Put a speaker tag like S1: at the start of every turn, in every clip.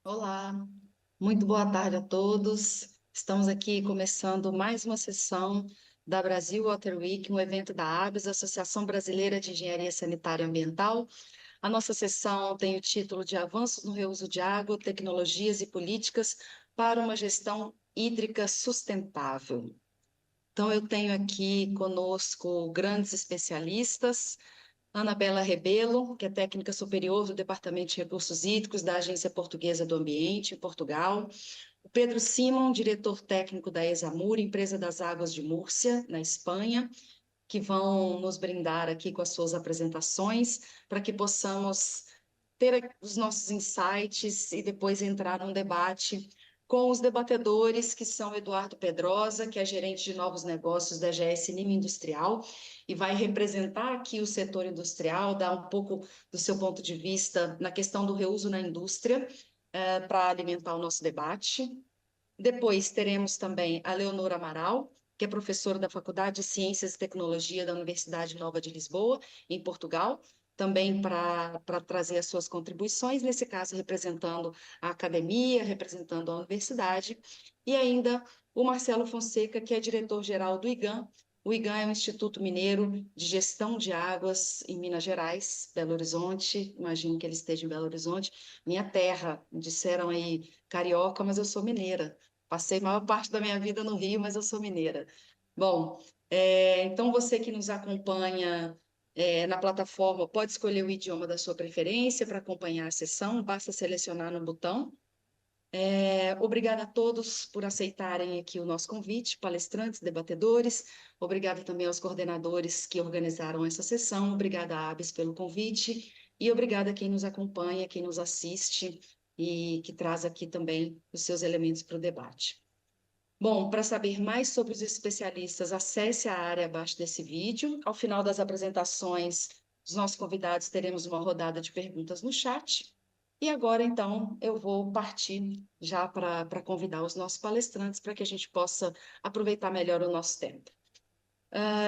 S1: Olá, muito boa tarde a todos. Estamos aqui começando mais uma sessão da Brasil Water Week, um evento da ABS, Associação Brasileira de Engenharia Sanitária e Ambiental. A nossa sessão tem o título de Avanços no Reuso de Água, Tecnologias e Políticas para uma Gestão Hídrica Sustentável. Então, eu tenho aqui conosco grandes especialistas. Anabela Rebelo, que é técnica superior do Departamento de Recursos Hídricos da Agência Portuguesa do Ambiente, em Portugal. O Pedro Simon, diretor técnico da Examur, Empresa das Águas de Múrcia, na Espanha, que vão nos brindar aqui com as suas apresentações, para que possamos ter os nossos insights e depois entrar num debate com os debatedores, que são Eduardo Pedrosa, que é gerente de novos negócios da GS Nima Industrial, e vai representar aqui o setor industrial, dar um pouco do seu ponto de vista na questão do reuso na indústria, para alimentar o nosso debate. Depois teremos também a Leonora Amaral, que é professora da Faculdade de Ciências e Tecnologia da Universidade Nova de Lisboa, em Portugal, também para trazer as suas contribuições, nesse caso representando a academia, representando a universidade, e ainda o Marcelo Fonseca, que é diretor-geral do IGAM. O IGAM é o Instituto Mineiro de Gestão de Águas em Minas Gerais, Belo Horizonte. Imagino que ele esteja em Belo Horizonte, minha terra. Disseram aí carioca, mas eu sou mineira. Passei a maior parte da minha vida no Rio, mas eu sou mineira. Bom, então você que nos acompanha na plataforma pode escolher o idioma da sua preferência para acompanhar a sessão, basta selecionar no botão. Obrigada a todos por aceitarem aqui o nosso convite, palestrantes, debatedores. Obrigada também aos coordenadores que organizaram essa sessão. Obrigada, Abes, pelo convite. E obrigada a quem nos acompanha, quem nos assiste e que traz aqui também os seus elementos para o debate. Bom, para saber mais sobre os especialistas, acesse a área abaixo desse vídeo. Ao final das apresentações dos nossos convidados, teremos uma rodada de perguntas no chat. E agora, então, eu vou partir já para convidar os nossos palestrantes para que a gente possa aproveitar melhor o nosso tempo.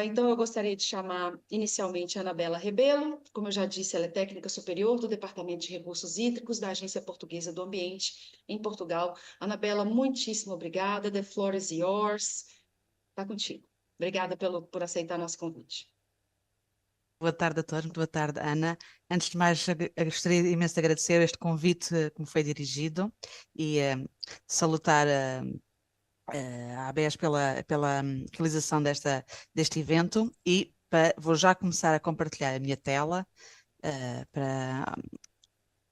S1: Então, eu gostaria de chamar inicialmente a Anabela Rebelo. Como eu já disse, ela é técnica superior do Departamento de Recursos Hídricos da Agência Portuguesa do Ambiente, em Portugal. Anabela, muitíssimo obrigada. The floor is yours. Está contigo. Obrigada por aceitar nosso convite.
S2: Boa tarde a todos, muito boa tarde, Ana. Antes de mais, gostaria imenso de agradecer este convite que me foi dirigido e salutar a ABES pela realização deste evento e vou já começar a compartilhar a minha tela para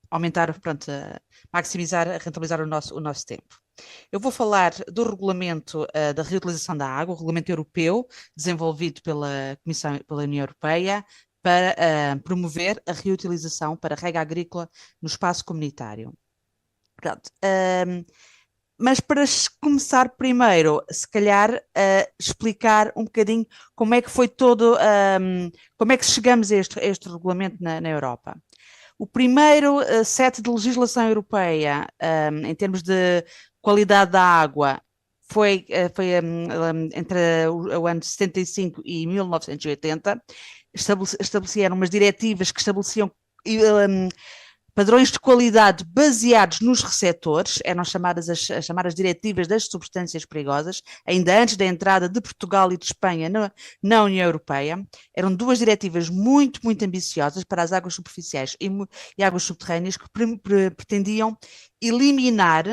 S2: aumentar, pronto, maximizar, rentabilizar o nosso tempo. Eu vou falar do regulamento da reutilização da água, o regulamento europeu, desenvolvido pela Comissão, pela União Europeia, para promover a reutilização para a rega agrícola no espaço comunitário. Pronto, mas para começar primeiro, se calhar, explicar um bocadinho como é que foi todo, como é que chegamos a este regulamento na Europa. O primeiro set de legislação europeia, em termos de qualidade da água, foi entre o ano de 75 e 1980. Estabeleceram umas diretivas que estabeleciam padrões de qualidade baseados nos receptores, eram chamadas as chamadas diretivas das substâncias perigosas, ainda antes da entrada de Portugal e de Espanha na União Europeia. Eram duas diretivas muito, muito ambiciosas para as águas superficiais e águas subterrâneas que pretendiam eliminar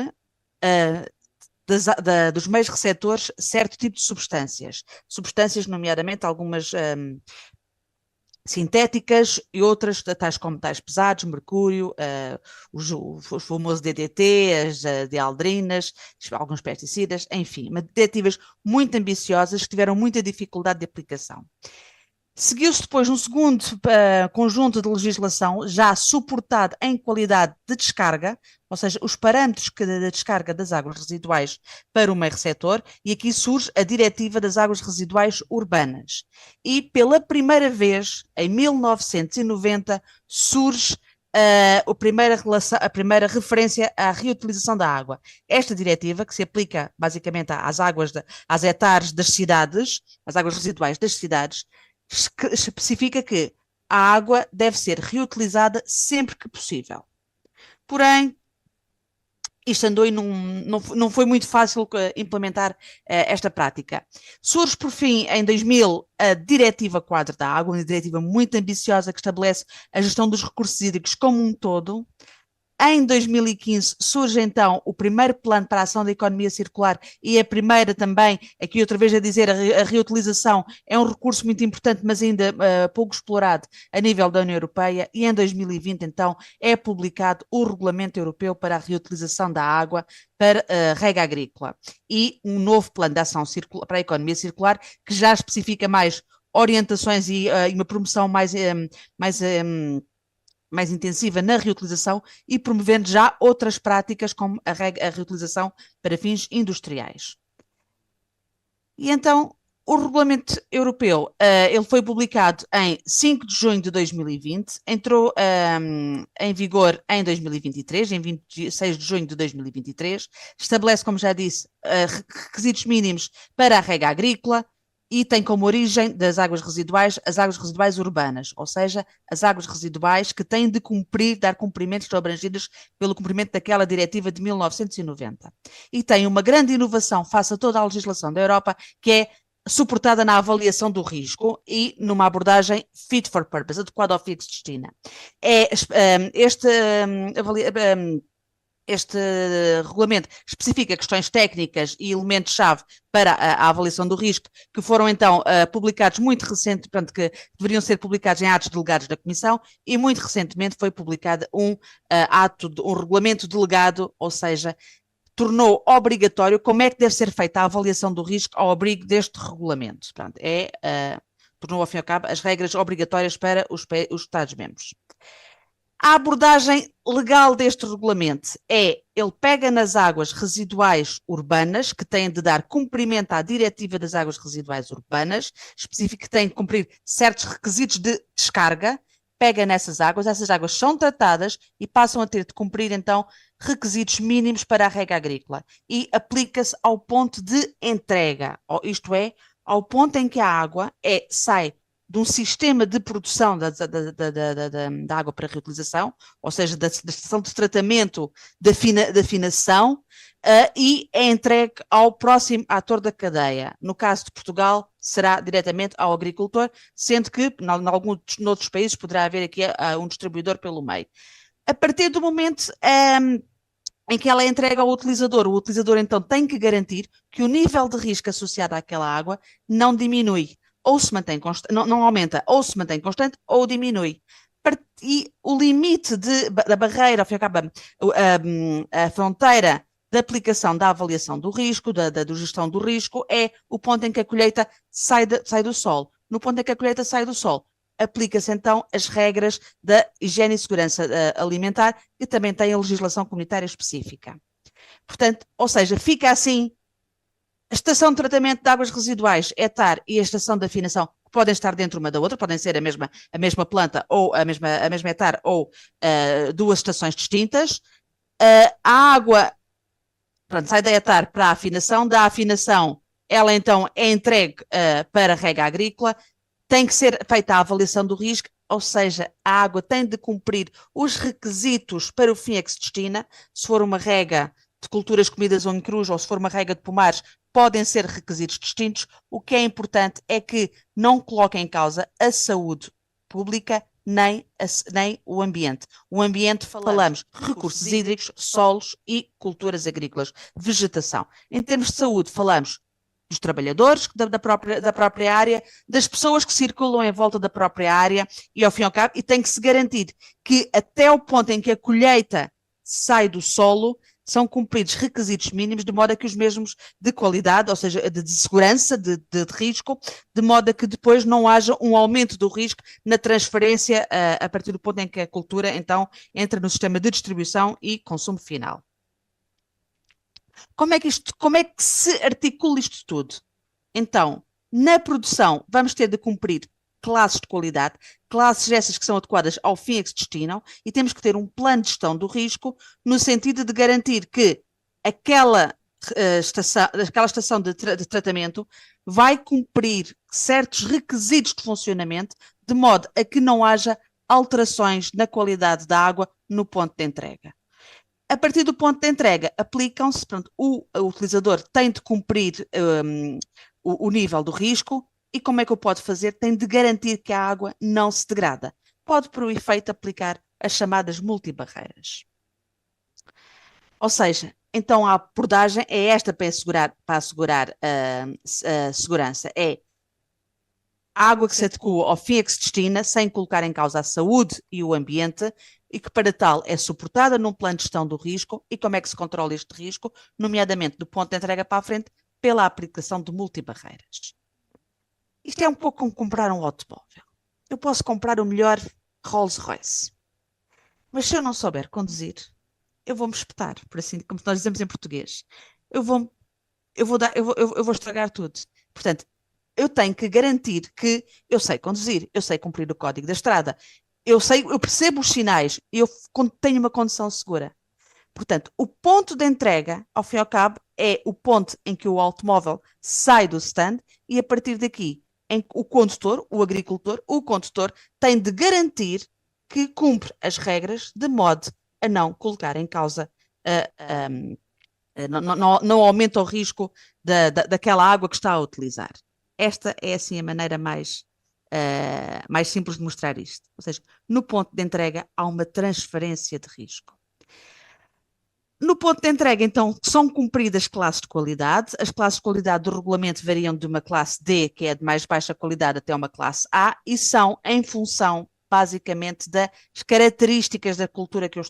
S2: dos meios receptores certo tipo de substâncias, nomeadamente algumas sintéticas e outras, tais como metais pesados, mercúrio, os famosos DDT, as dieldrinas, alguns pesticidas, enfim, diretivas muito ambiciosas que tiveram muita dificuldade de aplicação. Seguiu-se depois um segundo conjunto de legislação já suportado em qualidade de descarga, ou seja, os parâmetros da descarga das águas residuais para o meio receptor, e aqui surge a Diretiva das Águas Residuais Urbanas. E pela primeira vez, em 1990, surge a primeira referência à reutilização da água. Esta diretiva, que se aplica basicamente às hectares das cidades, às águas residuais das cidades, especifica que a água deve ser reutilizada sempre que possível. Porém, isto andou e não foi muito fácil implementar esta prática. Surge, por fim, em 2000, a Diretiva Quadro da Água, uma diretiva muito ambiciosa que estabelece a gestão dos recursos hídricos como um todo. Em 2015 surge então o primeiro plano para a ação da economia circular e a primeira também, aqui outra vez a dizer, a reutilização é um recurso muito importante, mas ainda pouco explorado a nível da União Europeia, e em 2020 então é publicado o Regulamento Europeu para a reutilização da água para rega agrícola e um novo plano de ação para a economia circular que já especifica mais orientações e uma promoção mais intensiva na reutilização e promovendo já outras práticas como a reutilização para fins industriais. E então, o Regulamento Europeu, ele foi publicado em 5 de junho de 2020, entrou em vigor em 2023, em 26 de junho de 2023, estabelece, como já disse, requisitos mínimos para a rega agrícola, e tem como origem das águas residuais as águas residuais urbanas, ou seja, as águas residuais que têm de dar cumprimento, estão abrangidas pelo cumprimento daquela diretiva de 1990. E tem uma grande inovação face a toda a legislação da Europa, que é suportada na avaliação do risco e numa abordagem fit for purpose, adequada ao fim que se destina. Este regulamento especifica questões técnicas e elementos-chave para a avaliação do risco, que foram então publicados muito recentemente, portanto, que deveriam ser publicados em atos delegados da Comissão, e muito recentemente foi publicado um regulamento delegado, ou seja, tornou obrigatório como é que deve ser feita a avaliação do risco ao abrigo deste regulamento. Portanto, tornou, ao fim e ao cabo, as regras obrigatórias para os Estados-membros. A abordagem legal deste regulamento ele pega nas águas residuais urbanas, que têm de dar cumprimento à diretiva das águas residuais urbanas, específico que têm de cumprir certos requisitos de descarga, pega nessas águas, essas águas são tratadas e passam a ter de cumprir, então, requisitos mínimos para a rega agrícola e aplica-se ao ponto de entrega, isto é, ao ponto em que a água sai de um sistema de produção da água para reutilização, ou seja, da estação de tratamento da afinação, e é entregue ao próximo ator da cadeia. No caso de Portugal, será diretamente ao agricultor, sendo que, em alguns outros países, poderá haver aqui um distribuidor pelo meio. A partir do momento em que ela é entregue ao utilizador, o utilizador então tem que garantir que o nível de risco associado àquela água não diminui, ou se mantém constante, não aumenta, ou se mantém constante, ou diminui. E o limite da barreira, a fronteira da aplicação da avaliação do risco, da gestão do risco, é o ponto em que a colheita sai do solo. No ponto em que a colheita sai do solo, aplica-se então as regras da higiene e segurança alimentar, que também tem a legislação comunitária específica. Portanto, ou seja, fica assim. A estação de tratamento de águas residuais, ETAR, e a estação de afinação, que podem estar dentro uma da outra, podem ser a mesma planta ou a mesma ETAR, ou duas estações distintas. A água, pronto, sai da ETAR para a afinação, da afinação ela então é entregue para a rega agrícola, tem que ser feita a avaliação do risco, ou seja, a água tem de cumprir os requisitos para o fim a que se destina. Se for uma rega de culturas comidas ou em cruz, ou se for uma rega de pomares, podem ser requisitos distintos. O que é importante é que não coloquem em causa a saúde pública nem o ambiente. O ambiente, falamos recursos hídricos, solos e culturas agrícolas, vegetação. Em termos de saúde, falamos dos trabalhadores da própria área, das pessoas que circulam em volta da própria área, e ao fim e ao cabo, e tem que se garantir que até o ponto em que a colheita sai do solo, são cumpridos requisitos mínimos, de modo a que os mesmos de qualidade, ou seja, de segurança, de risco, de modo a que depois não haja um aumento do risco na transferência a partir do ponto em que a cultura, então, entra no sistema de distribuição e consumo final. Como é que se articula isto tudo? Então, na produção, vamos ter de cumprir classes de qualidade, classes essas que são adequadas ao fim a que se destinam, e temos que ter um plano de gestão do risco no sentido de garantir que aquela estação de tratamento vai cumprir certos requisitos de funcionamento, de modo a que não haja alterações na qualidade da água no ponto de entrega. A partir do ponto de entrega, aplicam-se, o utilizador tem de cumprir o nível do risco, e como é que o pode fazer? Tem de garantir que a água não se degrada. Pode, por o efeito, aplicar as chamadas multibarreiras. Ou seja, então a abordagem é esta para assegurar a segurança. É a água que se adequa ao fim a que se destina, sem colocar em causa a saúde e o ambiente, e que para tal é suportada num plano de gestão do risco. E como é que se controla este risco? Nomeadamente do ponto de entrega para a frente, pela aplicação de multibarreiras. Isto é um pouco como comprar um automóvel. Eu posso comprar o melhor Rolls-Royce, mas se eu não souber conduzir, eu vou-me espetar, por assim, como nós dizemos em português. Eu vou estragar tudo. Portanto, eu tenho que garantir que eu sei conduzir, eu sei cumprir o código da estrada, eu percebo os sinais, eu tenho uma condução segura. Portanto, o ponto de entrega, ao fim e ao cabo, é o ponto em que o automóvel sai do stand, e a partir daqui, o condutor, o agricultor, o condutor tem de garantir que cumpre as regras de modo a não colocar em causa, não aumenta o risco daquela água que está a utilizar. Esta é assim a maneira mais simples de mostrar isto. Ou seja, no ponto de entrega há uma transferência de risco. No ponto de entrega, então, são cumpridas classes de qualidade. As classes de qualidade do regulamento variam de uma classe D, que é de mais baixa qualidade, até uma classe A, e são em função, basicamente, das características da cultura que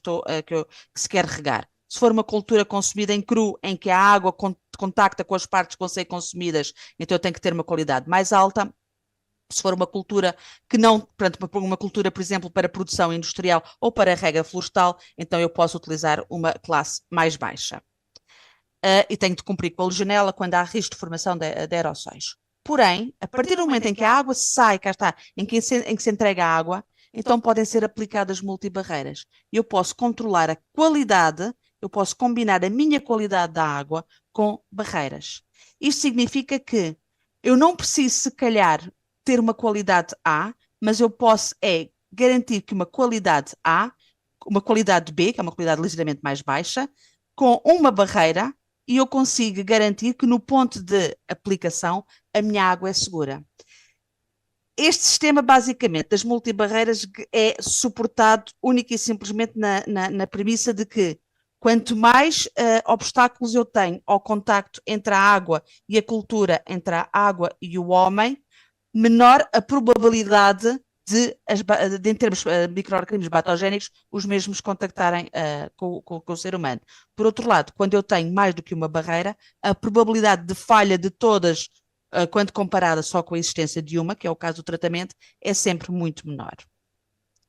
S2: se quer regar. Se for uma cultura consumida em cru, em que a água contacta com as partes que vão ser consumidas, então eu tenho que ter uma qualidade mais alta. Se for uma cultura que não, uma cultura, por exemplo, para produção industrial ou para rega florestal, então eu posso utilizar uma classe mais baixa. E tenho de cumprir com a legionela quando há risco de formação de aerossóis. Porém, a partir do momento em que a água sai, cá está, em que se entrega a água, então podem ser aplicadas multibarreiras. Eu posso controlar a qualidade, eu posso combinar a minha qualidade da água com barreiras. Isto significa que eu não preciso, se calhar, ter uma qualidade A, mas eu posso garantir que uma qualidade A, uma qualidade B, que é uma qualidade ligeiramente mais baixa, com uma barreira, e eu consigo garantir que no ponto de aplicação a minha água é segura. Este sistema, basicamente, das multibarreiras é suportado única e simplesmente na premissa de que quanto mais obstáculos eu tenho ao contacto entre a água e a cultura, entre a água e o homem, menor a probabilidade de em termos micro-organismos patogénicos, os mesmos contactarem com o ser humano. Por outro lado, quando eu tenho mais do que uma barreira, a probabilidade de falha de todas, quando comparada só com a existência de uma, que é o caso do tratamento, é sempre muito menor.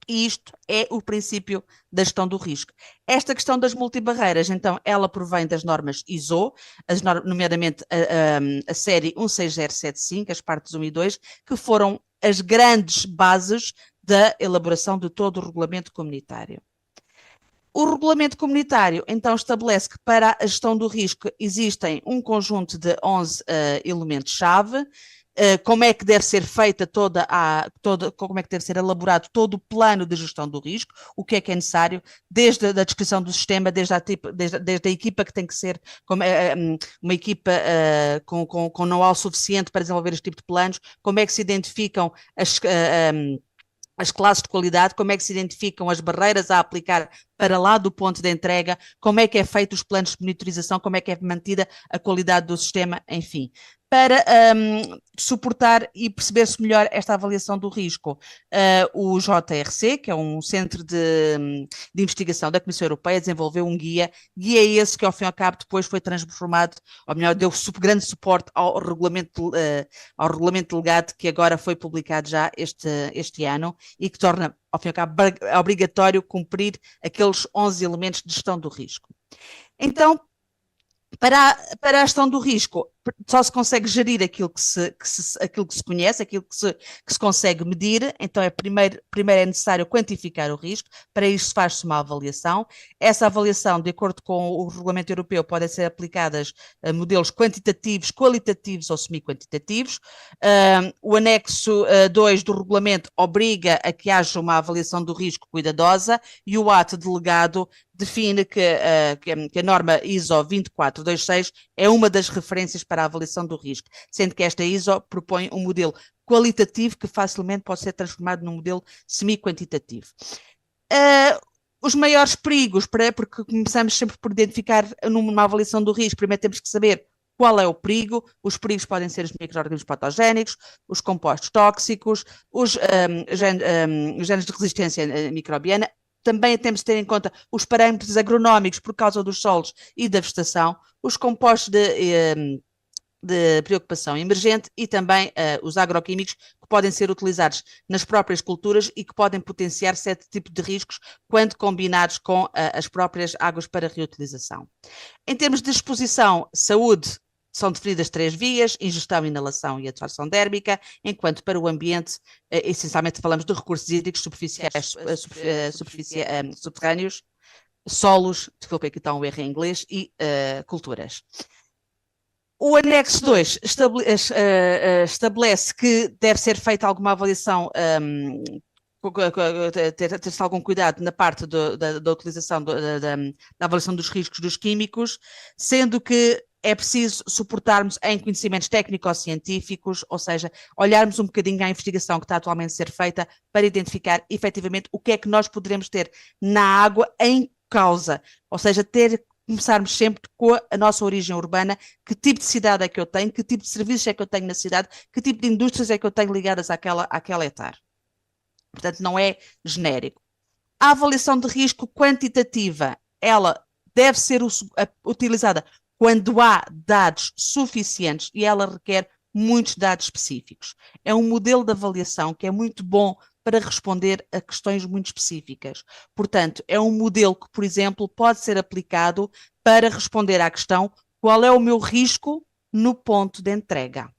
S2: E isto é o princípio da gestão do risco. Esta questão das multibarreiras, então, ela provém das normas ISO, nomeadamente a série 16075, as partes 1 e 2, que foram as grandes bases da elaboração de todo o regulamento comunitário. O regulamento comunitário, então, estabelece que para a gestão do risco existem um conjunto de 11 elementos-chave. Como é que deve ser feita como é que deve ser elaborado todo o plano de gestão do risco, o que é necessário, desde a descrição do sistema, desde a equipa que tem que ser uma equipa com know-how suficiente para desenvolver este tipo de planos, como é que se identificam as classes de qualidade, como é que se identificam as barreiras a aplicar para lá do ponto de entrega, como é que é feito os planos de monitorização, como é que é mantida a qualidade do sistema, enfim, para suportar e perceber-se melhor esta avaliação do risco. O JRC, que é um centro de investigação da Comissão Europeia, desenvolveu um guia esse que, ao fim e ao cabo, depois foi transformado, ou melhor, deu grande suporte ao regulamento delegado, que agora foi publicado já este ano, e que torna, ao fim e ao cabo, obrigatório cumprir aqueles 11 elementos de gestão do risco. Então, para a gestão do risco, só se consegue gerir aquilo aquilo que se conhece, aquilo que se consegue medir. Então, primeiro é necessário quantificar o risco. Para isso faz-se uma avaliação. Essa avaliação, de acordo com o regulamento europeu, podem ser aplicadas a modelos quantitativos, qualitativos ou semi-quantitativos. O anexo 2 do regulamento obriga a que haja uma avaliação do risco cuidadosa e o ato delegado define que a norma ISO 24226 é uma das referências para a avaliação do risco, sendo que esta ISO propõe um modelo qualitativo que facilmente pode ser transformado num modelo semi-quantitativo. Os maiores perigos, porque começamos sempre por identificar numa avaliação do risco, primeiro temos que saber qual é o perigo. Os perigos podem ser os micro-organismos patogénicos, os compostos tóxicos, os genes de resistência microbiana. Também temos de ter em conta os parâmetros agronómicos por causa dos solos e da vegetação, os compostos de preocupação emergente e também os agroquímicos que podem ser utilizados nas próprias culturas e que podem potenciar certo tipo de riscos quando combinados com as próprias águas para reutilização. Em termos de exposição, saúde, são definidas 3 vias: ingestão, inalação e absorção dérmica, enquanto para o ambiente, essencialmente falamos de recursos hídricos superficiais, subterrâneos, solos, desculpa, aqui está um erro em inglês, e culturas. O anexo 2 estabelece que deve ser feita alguma avaliação, ter-se algum cuidado na parte da utilização, da avaliação dos riscos dos químicos, sendo que é preciso suportarmos em conhecimentos técnico-científicos, ou seja, olharmos um bocadinho à investigação que está atualmente a ser feita para identificar efetivamente o que é que nós poderemos ter na água em causa, ou seja, começarmos sempre com a nossa origem urbana, que tipo de cidade é que eu tenho, que tipo de serviços é que eu tenho na cidade, que tipo de indústrias é que eu tenho ligadas àquela hectare. Portanto, não é genérico. A avaliação de risco quantitativa, ela deve ser utilizada quando há dados suficientes e ela requer muitos dados específicos. É um modelo de avaliação que é muito bom para responder a questões muito específicas. Portanto, é um modelo que, por exemplo, pode ser aplicado para responder à questão: qual é o meu risco no ponto de entrega?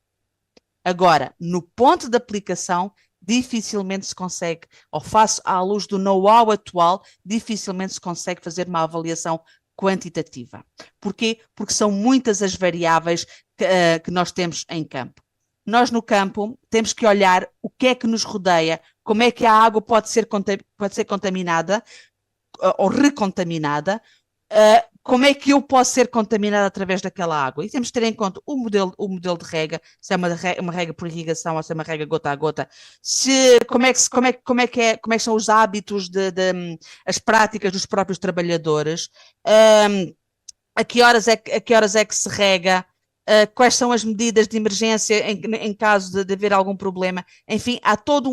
S2: Agora, no ponto de aplicação, dificilmente se consegue, ou face à luz do know-how atual, dificilmente se consegue fazer uma avaliação quantitativa. Porquê? Porque são muitas as variáveis que nós temos em campo. Nós no campo temos que olhar o que é que nos rodeia, como é que a água pode ser contaminada ou recontaminada, como é que eu posso ser contaminada através daquela água. E temos de ter em conta o modelo de rega, se é uma rega por irrigação ou se é uma rega gota a gota, como é que são os hábitos, as práticas dos próprios trabalhadores, a que horas é que se rega, quais são as medidas de emergência em caso de haver algum problema. Enfim, há toda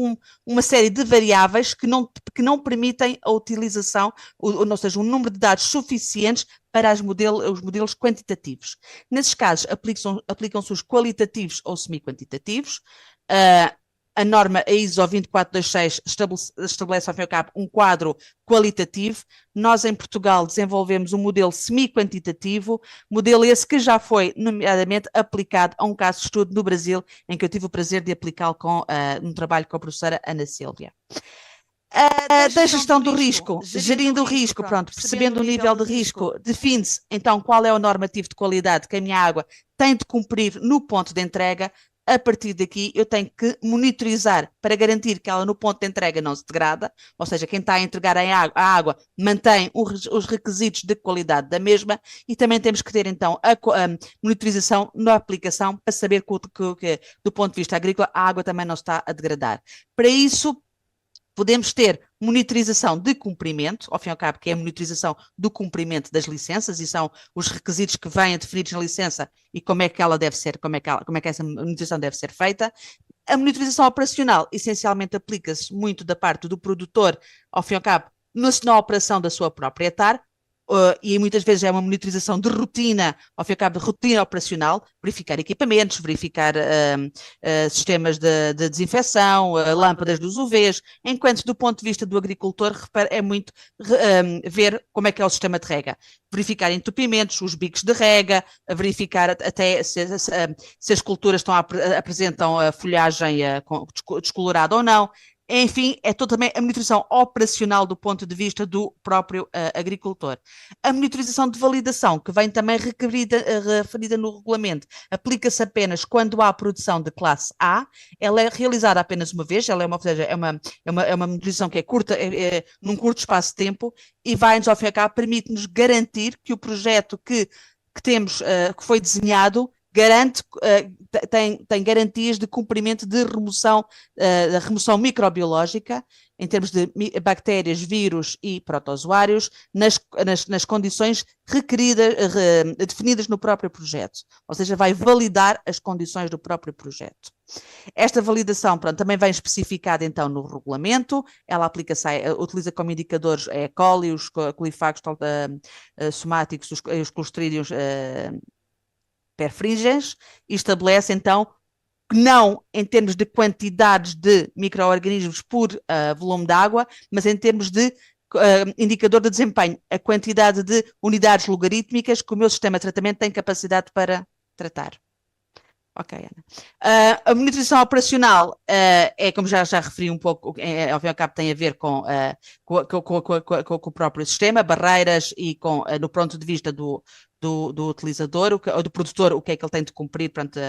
S2: uma série de variáveis que não permitem a utilização, ou seja, um número de dados suficientes para os modelos quantitativos. Nesses casos, aplicam-se os qualitativos ou semi-quantitativos. A norma ISO 24226 estabelece, ao fim e ao cabo, um quadro qualitativo. Nós, em Portugal, desenvolvemos um modelo semi-quantitativo, modelo esse que já foi, nomeadamente, aplicado a um caso de estudo no Brasil, em que eu tive o prazer de aplicá-lo num trabalho com a professora Ana Sílvia. Da gestão do risco, gerindo o risco, percebendo o nível de risco, define-se, então, qual é o normativo de qualidade que a minha água tem de cumprir no ponto de entrega. A partir daqui, eu tenho que monitorizar para garantir que ela no ponto de entrega não se degrada, ou seja, quem está a entregar a água mantém os requisitos de qualidade da mesma, e também temos que ter, então, a monitorização na aplicação para saber que, do ponto de vista agrícola, a água também não está a degradar. Para isso, podemos ter monitorização de cumprimento, ao fim e ao cabo, que é a monitorização do cumprimento das licenças, e são os requisitos que vêm definidos na licença e como é que ela deve ser, como é que essa monitorização deve ser feita. A monitorização operacional, essencialmente, aplica-se muito da parte do produtor, ao fim e ao cabo, na operação da sua própria hectare, e muitas vezes é uma monitorização de rotina, ao fim e ao cabo de rotina operacional, verificar equipamentos, verificar sistemas de desinfecção, lâmpadas dos UVs, enquanto do ponto de vista do agricultor é muito ver como é que é o sistema de rega, verificar entupimentos, os bicos de rega, verificar até se as culturas apresentam a folhagem descolorada ou não. Enfim, é também a monitorização operacional do ponto de vista do próprio agricultor. A monitorização de validação, que vem também referida no regulamento, aplica-se apenas quando há produção de classe A, ela é realizada apenas uma vez, ela é uma monitorização que é curta, num curto espaço de tempo, e vai-nos, ao fim e ao cabo, permite-nos garantir que o projeto que temos, que foi desenhado, tem garantias de cumprimento de da remoção microbiológica, em termos de bactérias, vírus e protozoários, nas condições requeridas, definidas no próprio projeto. Ou seja, vai validar as condições do próprio projeto. Esta validação, pronto, também vem especificada então no regulamento, ela aplica-se, utiliza como indicadores E. coli, os colifagos somáticos, os clostridiums perfringens, e estabelece então que não em termos de quantidades de micro-organismos por volume de água, mas em termos de indicador de desempenho, a quantidade de unidades logarítmicas que o meu sistema de tratamento tem capacidade para tratar. Ok, Ana. A monitorização operacional é, como já referi um pouco, ao fim e ao cabo tem a ver com o próprio sistema, barreiras e no ponto de vista do utilizador, ou do produtor, o que é que ele tem de cumprir perante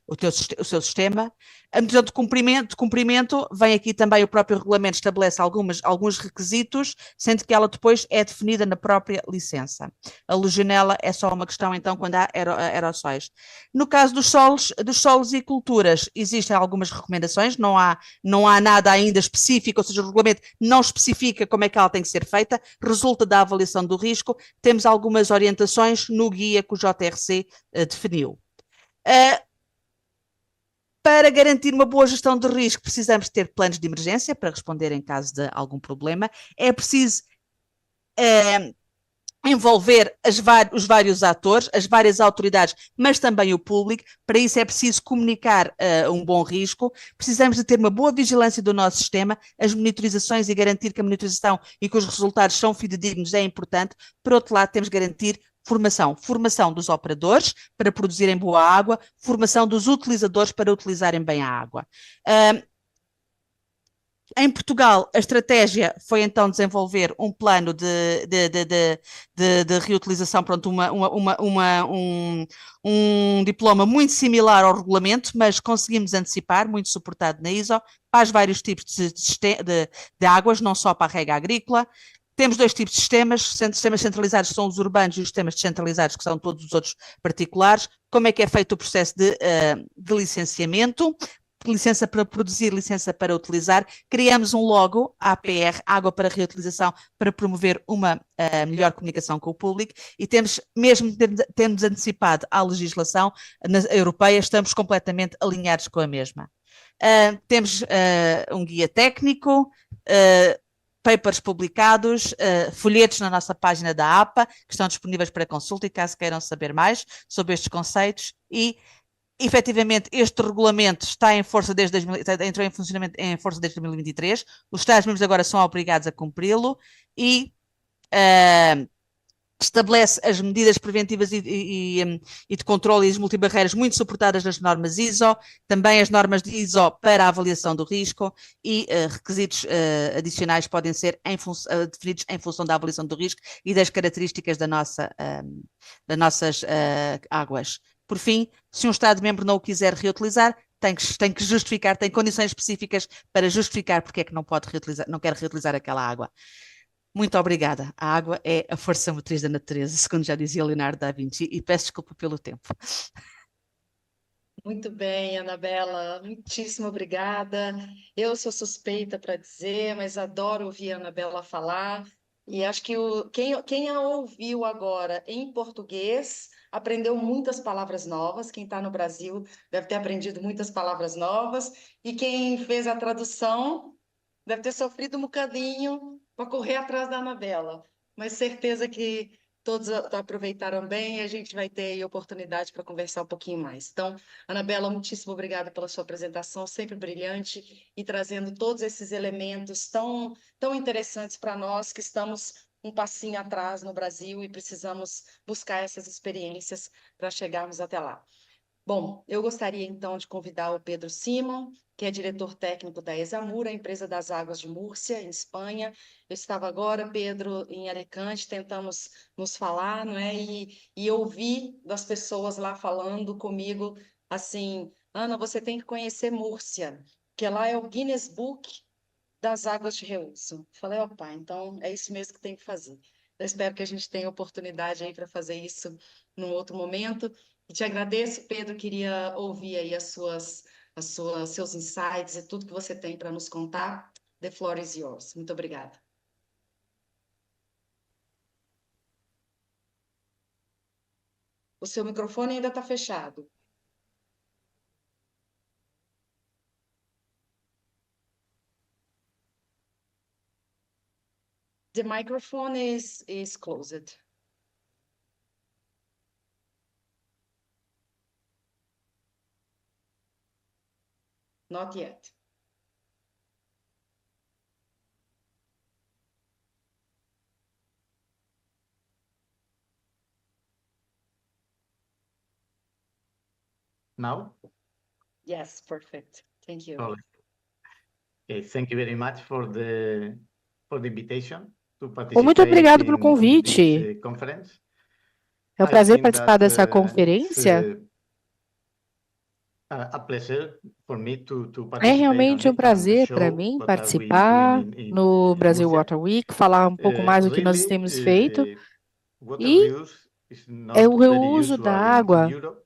S2: o seu sistema. A medida de cumprimento, vem aqui também o próprio regulamento, estabelece alguns requisitos, sendo que ela depois é definida na própria licença. A legionela é só uma questão, então, quando há aerossóis. No caso dos solos e culturas, existem algumas recomendações, não há nada ainda específico, ou seja, o regulamento não especifica como é que ela tem que ser feita, resulta da avaliação do risco, temos algumas orientações no guia que o JRC definiu. Para garantir uma boa gestão de risco, precisamos ter planos de emergência para responder em caso de algum problema. É preciso envolver os vários atores, as várias autoridades, mas também o público. Para isso é preciso comunicar um bom risco. Precisamos de ter uma boa vigilância do nosso sistema, as monitorizações e garantir que a monitorização e que os resultados são fidedignos é importante. Por outro lado, temos que garantir formação dos operadores para produzirem boa água, formação dos utilizadores para utilizarem bem a água. Em Portugal, a estratégia foi então desenvolver um plano de reutilização, pronto, um diploma muito similar ao regulamento, mas conseguimos antecipar, muito suportado na ISO, para os vários tipos de águas, não só para a rega agrícola. Temos dois tipos de sistemas centralizados são os urbanos e os sistemas descentralizados, que são todos os outros particulares. Como é que é feito o processo de licenciamento? Licença para produzir, licença para utilizar. Criamos um logo, APR, Água para Reutilização, para promover uma melhor comunicação com o público, e mesmo tendo antecipado à legislação europeia, estamos completamente alinhados com a mesma. Temos um guia técnico, papers publicados, folhetos na nossa página da APA, que estão disponíveis para consulta e caso queiram saber mais sobre estes conceitos. E efetivamente, este regulamento está em força entrou em funcionamento em força desde 2023. Os Estados-membros agora são obrigados a cumpri-lo e estabelece as medidas preventivas e de controle e as multibarreiras muito suportadas nas normas ISO, também as normas de ISO para a avaliação do risco e requisitos adicionais podem ser definidos em função da avaliação do risco e das características das nossas águas. Por fim, se um Estado-membro não o quiser reutilizar, tem que justificar, tem condições específicas para justificar porque é que não quer reutilizar aquela água. Muito obrigada. A água é a força motriz da natureza, segundo já dizia Leonardo da Vinci, e peço desculpa pelo tempo.
S1: Muito bem, Anabela, muitíssimo obrigada. Eu sou suspeita para dizer, mas adoro ouvir a Anabela falar. E acho que quem a ouviu agora em português aprendeu muitas palavras novas. Quem está no Brasil deve ter aprendido muitas palavras novas. E quem fez a tradução deve ter sofrido um bocadinho para correr atrás da Anabela. Mas certeza que todos aproveitaram bem e a gente vai ter aí oportunidade para conversar um pouquinho mais. Então, Anabela, muitíssimo obrigada pela sua apresentação, sempre brilhante e trazendo todos esses elementos tão interessantes para nós que estamos um passinho atrás no Brasil e precisamos buscar essas experiências para chegarmos até lá. Bom, eu gostaria então de convidar o Pedro Simon, que é diretor técnico da Examur, a empresa das águas de Múrcia, em Espanha. Eu estava agora, Pedro, em Alicante, tentamos nos falar, não é? E ouvir das pessoas lá falando comigo assim, Ana, você tem que conhecer Múrcia, que lá é o Guinness Book das águas de reuso. Falei, opa, então é isso mesmo que tem que fazer. Eu espero que a gente tenha oportunidade aí para fazer isso num outro momento. E te agradeço, Pedro, queria ouvir aí seus insights e tudo que você tem para nos contar. The floor is yours. Muito obrigada. O seu microfone ainda está fechado. The microphone is closed. Not yet.
S3: Now?
S1: Yes, perfect. Thank you.
S3: Sorry. Okay, thank you very much for the invitation to
S4: Bom, muito
S3: participate
S4: obrigado pelo
S3: in
S4: convite.
S3: this conference.
S4: É um
S3: I
S4: prazer
S3: think
S4: participar
S3: that
S4: dessa
S3: it's
S4: conferência.
S3: a pleasure for me to
S4: É
S3: participate
S4: realmente um
S3: and
S4: prazer para
S3: show
S4: mim
S3: what are we
S4: participar
S3: doing in
S4: no Brasil
S3: Murcia.
S4: Water Week, falar um pouco mais do que nós
S3: Really,
S4: temos feito.
S3: water
S4: E
S3: reuse is
S4: o
S3: not very
S4: reuso
S3: usual in Europe,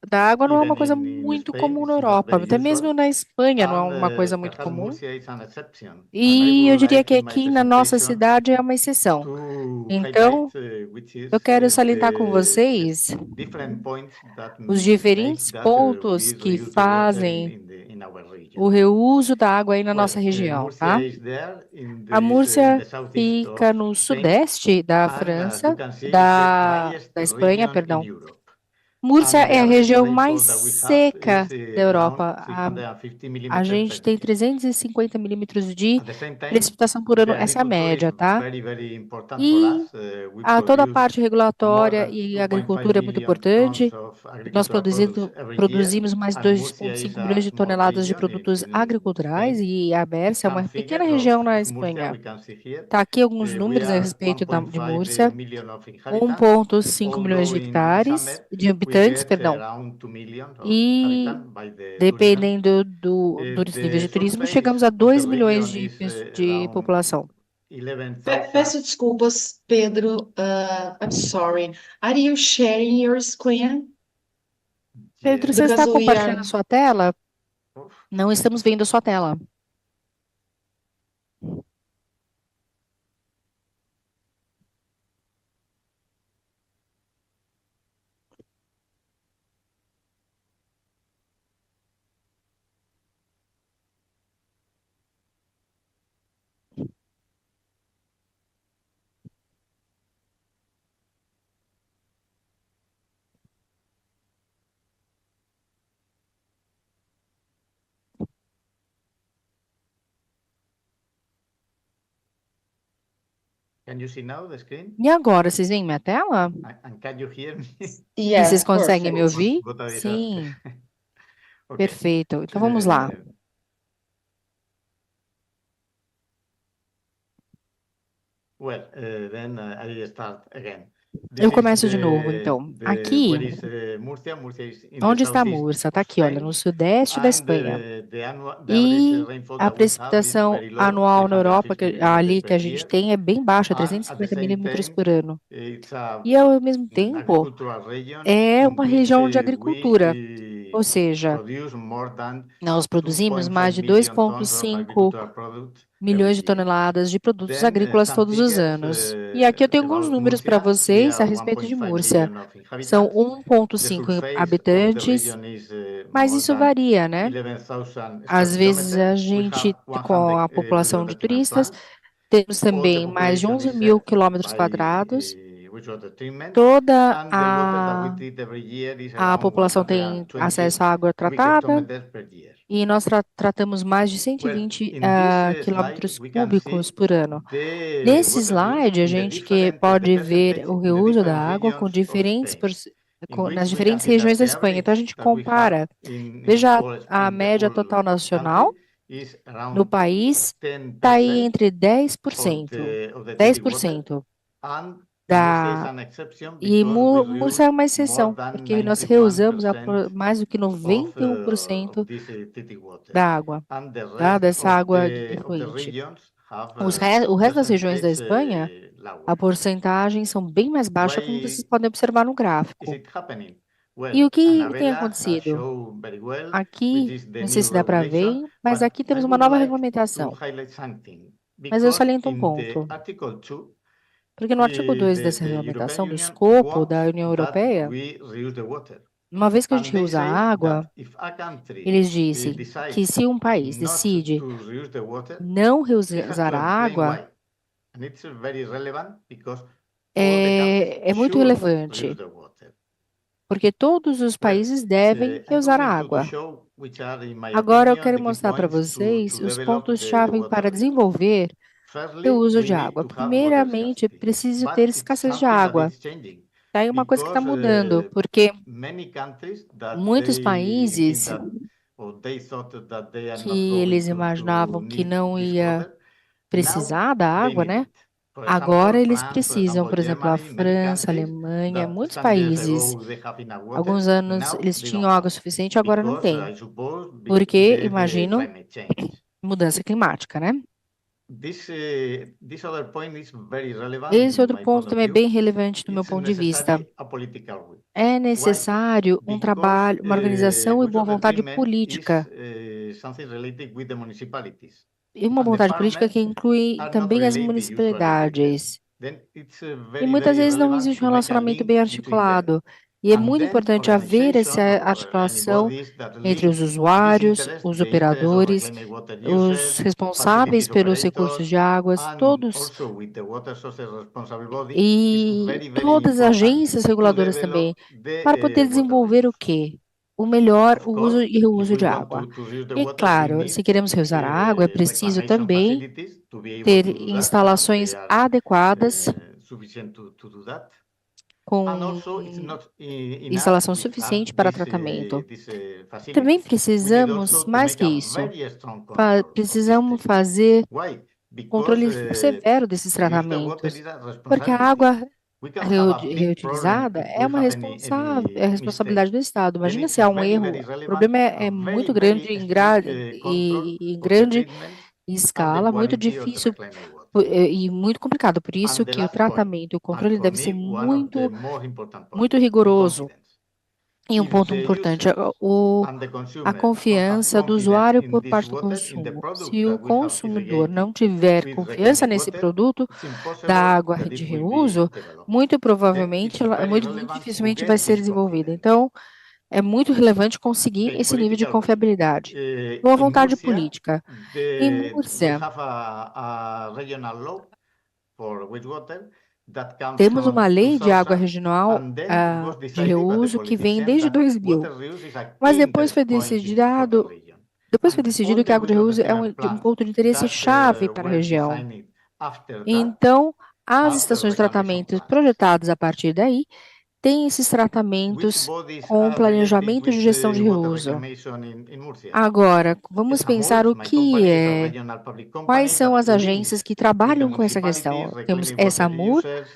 S4: da água não é uma
S3: even
S4: coisa
S3: in
S4: muito
S3: Spain,
S4: comum na
S3: it's not
S4: Europa,
S3: very
S4: até mesmo
S3: usual.
S4: na Espanha não é
S3: And
S4: uma coisa muito
S3: perhaps
S4: comum.
S3: Murcia is an exception. And I
S4: E eu
S3: would
S4: diria
S3: like
S4: que
S3: in my
S4: aqui na nossa
S3: presentation
S4: cidade é uma exceção.
S3: to
S4: Então,
S3: highlight which
S4: eu
S3: is
S4: quero salientar com
S3: the
S4: vocês
S3: different points that
S4: os
S3: makes
S4: diferentes
S3: that
S4: pontos
S3: we
S4: que
S3: reuse the water
S4: fazem
S3: in our region.
S4: o reuso da água aí na
S3: Well,
S4: nossa região,
S3: Murcia
S4: tá?
S3: is there
S4: A
S3: in
S4: Múrcia
S3: the southeast
S4: fica
S3: of
S4: no
S3: Spain,
S4: sudeste da
S3: and as you
S4: França,
S3: can see, it's the driest
S4: da Espanha,
S3: region in
S4: perdão.
S3: Europe.
S4: Múrcia
S3: And the
S4: é a
S3: average
S4: região mais
S3: rainfall that we have
S4: seca
S3: is
S4: da
S3: around
S4: Europa.
S3: 350
S4: A
S3: millimeters
S4: gente
S3: per
S4: tem
S3: year.
S4: 350 milímetros de
S3: At the same time,
S4: precipitação por ano,
S3: the
S4: essa é a
S3: agriculture is
S4: média, tá?
S3: very, very important for
S4: E
S3: us. We
S4: toda a
S3: produce
S4: parte
S3: more
S4: regulatória
S3: than
S4: e a
S3: 2.5
S4: agricultura é muito
S3: million tons
S4: importante.
S3: of
S4: Nós
S3: agricultural products every year,
S4: produzimos mais
S3: and Murcia is
S4: 2,5
S3: a
S4: milhões de
S3: small
S4: toneladas de
S3: region
S4: produtos
S3: in
S4: agriculturais
S3: Spain.
S4: e a Bércia é
S3: Some
S4: uma pequena
S3: figures
S4: região na
S3: of Murcia
S4: Espanha.
S3: we can see here.
S4: Tá aqui alguns
S3: We
S4: números a
S3: are
S4: respeito de
S3: 1.5
S4: Múrcia.
S3: million of inhabitants,
S4: 1,5 milhões de
S3: although in
S4: hectares,
S3: summer
S4: de
S3: we
S4: habitantes,
S3: get
S4: perdão.
S3: around 2 million of
S4: E
S3: inhabitants by the tourism.
S4: dependendo dos níveis
S3: The
S4: de turismo,
S3: surface
S4: chegamos a
S3: of the
S4: 2 milhões
S3: region is
S4: de
S3: around
S4: população.
S3: 11,000.
S1: Peço desculpas, Pedro. I'm sorry. Are you sharing your screen?
S4: Pedro,
S3: Yes.
S4: você está
S1: Because we
S4: compartilhando a
S1: are.
S4: sua tela? Não estamos vendo a sua tela.
S3: Can you see now the screen?
S4: E agora, vocês veem minha tela?
S3: And can you hear me?
S4: E
S1: Yes,
S4: vocês conseguem me
S1: perfect.
S4: ouvir?
S3: What a disaster.
S4: Sim,
S3: Okay.
S4: perfeito. Então vamos lá.
S3: Well, then I start again.
S4: Eu
S3: This is
S4: começo de novo, então. Aqui,
S3: where is Murcia? Murcia is in the
S4: onde está
S3: southeast
S4: Múrcia?
S3: of
S4: Está aqui, olha,
S3: Spain.
S4: no sudeste da
S3: And
S4: Espanha.
S3: the average
S4: E
S3: rainfall
S4: a
S3: that we have is
S4: precipitação
S3: very low,
S4: anual na Europa,
S3: 350
S4: ali
S3: millimeters
S4: que a
S3: per
S4: gente
S3: year.
S4: tem, é bem baixa,
S3: And at the
S4: 350
S3: same
S4: milímetros
S3: time,
S4: por ano.
S3: it's
S4: E, ao mesmo tempo,
S3: agricultural region
S4: é
S3: in
S4: uma
S3: which
S4: região de
S3: we
S4: agricultura. Ou seja,
S3: produce more than
S4: nós produzimos
S3: 2.5
S4: mais de
S3: million tons of
S4: 2,5
S3: agricultural products
S4: milhões
S3: every
S4: de
S3: year.
S4: toneladas de produtos
S3: Then
S4: agrícolas
S3: some
S4: todos os
S3: figures
S4: anos. E aqui eu tenho alguns
S3: about
S4: números para
S3: Murcia. We
S4: vocês a
S3: are
S4: respeito de
S3: 1.5
S4: Múrcia.
S3: million of
S4: São
S3: inhabitants. The
S4: 1,5
S3: surface of the
S4: habitantes,
S3: region is
S4: mas
S3: more
S4: isso
S3: than
S4: varia, né?
S3: 11,000
S4: Às
S3: square
S4: vezes
S3: kilometers.
S4: a
S3: We
S4: gente,
S3: have
S4: com
S3: 100
S4: a população de
S3: hydroelectric
S4: turistas,
S3: plants.
S4: temos
S3: All the
S4: também mais de
S3: population
S4: 11
S3: is
S4: mil quilômetros
S3: by
S4: quadrados. Toda
S3: and the water that we
S4: a,
S3: treat every year is
S4: a
S3: around
S4: população tem
S3: 120
S4: acesso à água tratada
S3: cubic per year.
S4: e nós tratamos mais de
S3: Well,
S4: 120
S3: in this slide,
S4: quilômetros
S3: we can
S4: cúbicos
S3: see
S4: por ano.
S3: the
S4: Nesse
S3: water use
S4: slide, a
S3: in the
S4: gente que
S3: different, the
S4: pode ver
S3: percentage
S4: o
S3: in the
S4: reuso da
S3: different
S4: água com
S3: regions of
S4: diferentes,
S3: Spain, in which
S4: nas
S3: we can
S4: diferentes
S3: see that
S4: regiões da
S3: the
S4: Espanha. Então, a
S3: average
S4: gente
S3: that we have
S4: compara,
S3: in
S4: veja
S3: all
S4: a
S3: Spain, the
S4: média
S3: whole
S4: total nacional
S3: country, is
S4: no
S3: around
S4: país,
S3: 10%
S4: está aí entre
S3: of
S4: 10%,
S3: the treated water.
S4: 10%.
S3: And Murcia is
S4: Da,
S3: an exception
S4: e
S3: because we
S4: Múrcia é uma
S3: reuse more
S4: exceção,
S3: than
S4: porque nós reusamos
S3: 91%
S4: mais do que
S3: of
S4: 91%
S3: this treated water.
S4: da água,
S3: And the
S4: tá?
S3: rest
S4: Dessa água
S3: of the
S4: efluente.
S3: regions have
S4: O resto das regiões da
S3: percentage
S4: Espanha,
S3: lower.
S4: a porcentagem são bem mais baixa, como vocês
S3: Why
S4: podem observar no
S3: is
S4: gráfico.
S3: it happening?
S4: E
S3: Well,
S4: o que tem
S3: Anabela has
S4: acontecido?
S3: shown very well, which
S4: Aqui,
S3: is the
S4: não sei
S3: new
S4: se dá para
S3: regulation,
S4: ver, mas
S3: but
S4: aqui
S3: I
S4: temos uma
S3: would
S4: nova
S3: like to
S4: regulamentação.
S3: highlight something,
S4: Mas eu
S3: because
S4: saliento um
S3: in the
S4: ponto,
S3: Article 2,
S4: porque no artigo 2 dessa
S3: the
S4: regulamentação,
S3: European
S4: do
S3: Union
S4: escopo da
S3: wants
S4: União
S3: that
S4: Europeia,
S3: we reuse the water.
S4: uma vez que a
S3: And
S4: gente
S3: they
S4: usa a
S3: say
S4: água,
S3: that if a country
S4: eles dizem que
S3: decides
S4: se um país
S3: not
S4: decide
S3: to reuse the water,
S4: não
S3: it has
S4: reusar
S3: to
S4: a
S3: explain
S4: água,
S3: why. And it's very relevant because all the countries
S4: é muito
S3: should
S4: relevante,
S3: reuse the water.
S4: porque todos os
S3: Well,
S4: países devem
S3: I'm
S4: reusar a
S3: going to
S4: água.
S3: show which are, in my
S4: Agora eu
S3: opinion,
S4: quero
S3: the key
S4: mostrar para
S3: points
S4: vocês
S3: to
S4: os
S3: develop the
S4: pontos-chave
S3: water
S4: para
S3: reuse.
S4: desenvolver o
S3: Firstly,
S4: uso
S3: we
S4: de
S3: need
S4: água.
S3: to have water
S4: Primeiramente,
S3: scarcity,
S4: preciso
S3: but
S4: ter
S3: it's
S4: escassez de
S3: something that
S4: água.
S3: is changing
S4: Tá aí uma coisa que está
S3: because
S4: mudando, porque
S3: many countries that
S4: muitos
S3: they
S4: países
S3: think that or they thought that they are not
S4: que
S3: going
S4: eles
S3: to
S4: imaginavam que
S3: need
S4: não
S3: this
S4: ia
S3: water, now
S4: precisar da
S3: they
S4: água,
S3: need
S4: né?
S3: it. For
S4: Agora
S3: example,
S4: eles
S3: France, for
S4: precisam,
S3: example,
S4: por exemplo, a
S3: Germany, many
S4: França, a
S3: countries
S4: Alemanha,
S3: that
S4: muitos
S3: some years
S4: países,
S3: ago they have enough water,
S4: alguns anos
S3: now
S4: eles
S3: they
S4: tinham
S3: don't
S4: água
S3: have.
S4: suficiente, agora não
S3: Because
S4: tem.
S3: I suppose
S4: Porque,
S3: the
S4: imagino,
S3: climate change.
S4: mudança climática, né?
S3: This other point is very relevant
S4: Esse
S3: in
S4: outro
S3: my
S4: ponto
S3: point of
S4: também é
S3: view.
S4: bem relevante do meu
S3: It's
S4: ponto de vista.
S3: necessary a political will.
S4: É necessário um
S3: Because
S4: trabalho, uma organização e boa
S3: wastewater
S4: vontade
S3: treatment
S4: política.
S3: is something related with the municipalities.
S4: E uma
S3: And the
S4: vontade política que
S3: farmers
S4: inclui
S3: are not
S4: também as
S3: related usually with them.
S4: municipalidades.
S3: Then it's
S4: E
S3: very,
S4: muitas
S3: very
S4: vezes não
S3: relevant
S4: existe
S3: to
S4: um
S3: make a
S4: relacionamento
S3: link
S4: bem
S3: between them.
S4: articulado. E é
S3: And
S4: muito
S3: then
S4: importante haver essa
S3: organization or
S4: articulação
S3: bodies that
S4: entre
S3: link
S4: os
S3: this
S4: usuários,
S3: interest,
S4: os
S3: the interest of
S4: operadores,
S3: reclaimed water
S4: os
S3: users,
S4: responsáveis
S3: facilities
S4: pelos recursos
S3: operators,
S4: de águas,
S3: and
S4: todos,
S3: also with the water sources responsible body, is
S4: e
S3: very, very
S4: todas as
S3: important
S4: agências
S3: to
S4: reguladoras também,
S3: develop the
S4: para poder
S3: water
S4: desenvolver o
S3: reuse.
S4: quê? O melhor
S3: Of
S4: o uso
S3: course,
S4: e
S3: if
S4: reuso
S3: we
S4: de
S3: want
S4: água.
S3: to use the
S4: E
S3: water, we
S4: claro, se
S3: need
S4: queremos reusar a água, é preciso
S3: reclamation
S4: também
S3: facilities to be able
S4: ter
S3: to do that, and they
S4: instalações
S3: are
S4: adequadas
S3: sufficient to do that. And
S4: com
S3: also, it's not enough
S4: instalação
S3: if have
S4: suficiente para
S3: these,
S4: tratamento.
S3: these
S4: Também
S3: facilities. We need
S4: precisamos,
S3: also to
S4: mais
S3: make
S4: que
S3: a
S4: isso,
S3: very strong control of these
S4: precisamos
S3: things.
S4: fazer
S3: Why? Because
S4: controle severo desses
S3: reuse the water
S4: tratamentos,
S3: is a
S4: porque a
S3: responsibility.
S4: água
S3: We can have a big problem
S4: reutilizada
S3: if
S4: é
S3: we
S4: uma
S3: have any
S4: responsabilidade do Estado.
S3: Then
S4: Imagina
S3: it's
S4: se há um
S3: very,
S4: erro,
S3: very
S4: o
S3: relevant,
S4: problema
S3: a
S4: é
S3: very,
S4: muito grande
S3: very
S4: em,
S3: strict control
S4: em
S3: of the
S4: grande
S3: treatment and the
S4: escala, muito
S3: quality of the
S4: difícil
S3: reclaimed water.
S4: e muito complicado. Por isso
S3: And the
S4: que o
S3: last point,
S4: tratamento e o
S3: and
S4: controle
S3: for
S4: deve ser
S3: me, one of the
S4: muito,
S3: most important
S4: muito
S3: points, the
S4: rigoroso.
S3: confidence.
S4: E um
S3: If
S4: ponto
S3: the
S4: importante,
S3: users and the
S4: a
S3: consumer don't have
S4: confiança do
S3: confidence
S4: usuário
S3: in
S4: por
S3: this
S4: parte do
S3: water, in the
S4: consumo.
S3: product
S4: Se o
S3: that we have
S4: consumidor não
S3: irrigated
S4: tiver
S3: with
S4: confiança
S3: reclaimed
S4: nesse
S3: water,
S4: produto
S3: it's
S4: da
S3: impossible
S4: água
S3: that
S4: de
S3: it will be
S4: reuso,
S3: developed.
S4: muito
S3: Then
S4: provavelmente,
S3: it's very
S4: muito
S3: relevant to
S4: dificilmente
S3: get
S4: vai ser
S3: this
S4: desenvolvida.
S3: confidence.
S4: Então, é muito relevante conseguir
S3: Okay,
S4: esse nível de
S3: political will.
S4: confiabilidade. Boa
S3: In
S4: vontade
S3: Murcia,
S4: política. Em
S3: we
S4: Múrcia,
S3: have a regional law for wastewater that comes
S4: temos
S3: from
S4: uma lei de água
S3: 2000,
S4: regional
S3: and then it was
S4: de
S3: decided by the
S4: reuso que vem
S3: politicians
S4: desde
S3: that
S4: 2000.
S3: water reuse is a
S4: Mas
S3: key
S4: depois foi
S3: interest point for the region.
S4: depois foi
S3: And all
S4: decidido que
S3: the
S4: a água de
S3: wastewater
S4: reuso é
S3: treatment
S4: de um
S3: plants
S4: ponto de interesse
S3: that
S4: chave para a
S3: were
S4: região.
S3: designed after that
S4: Então, as
S3: have
S4: estações de
S3: reclamation
S4: tratamento
S3: plans.
S4: projetadas a partir daí têm esses
S3: Which
S4: tratamentos
S3: bodies
S4: com
S3: are related
S4: planejamento de
S3: with
S4: gestão de
S3: water
S4: reuso.
S3: reclamation in Murcia?
S4: Agora, vamos pensar
S3: SAMUR,
S4: o
S3: my
S4: que
S3: company, is a
S4: é,
S3: regional public
S4: quais
S3: company
S4: são
S3: that
S4: as
S3: links
S4: agências que
S3: with the
S4: trabalham com essa questão.
S3: municipalities,
S4: Temos
S3: reclaiming
S4: essa
S3: water
S4: AMUR,
S3: users.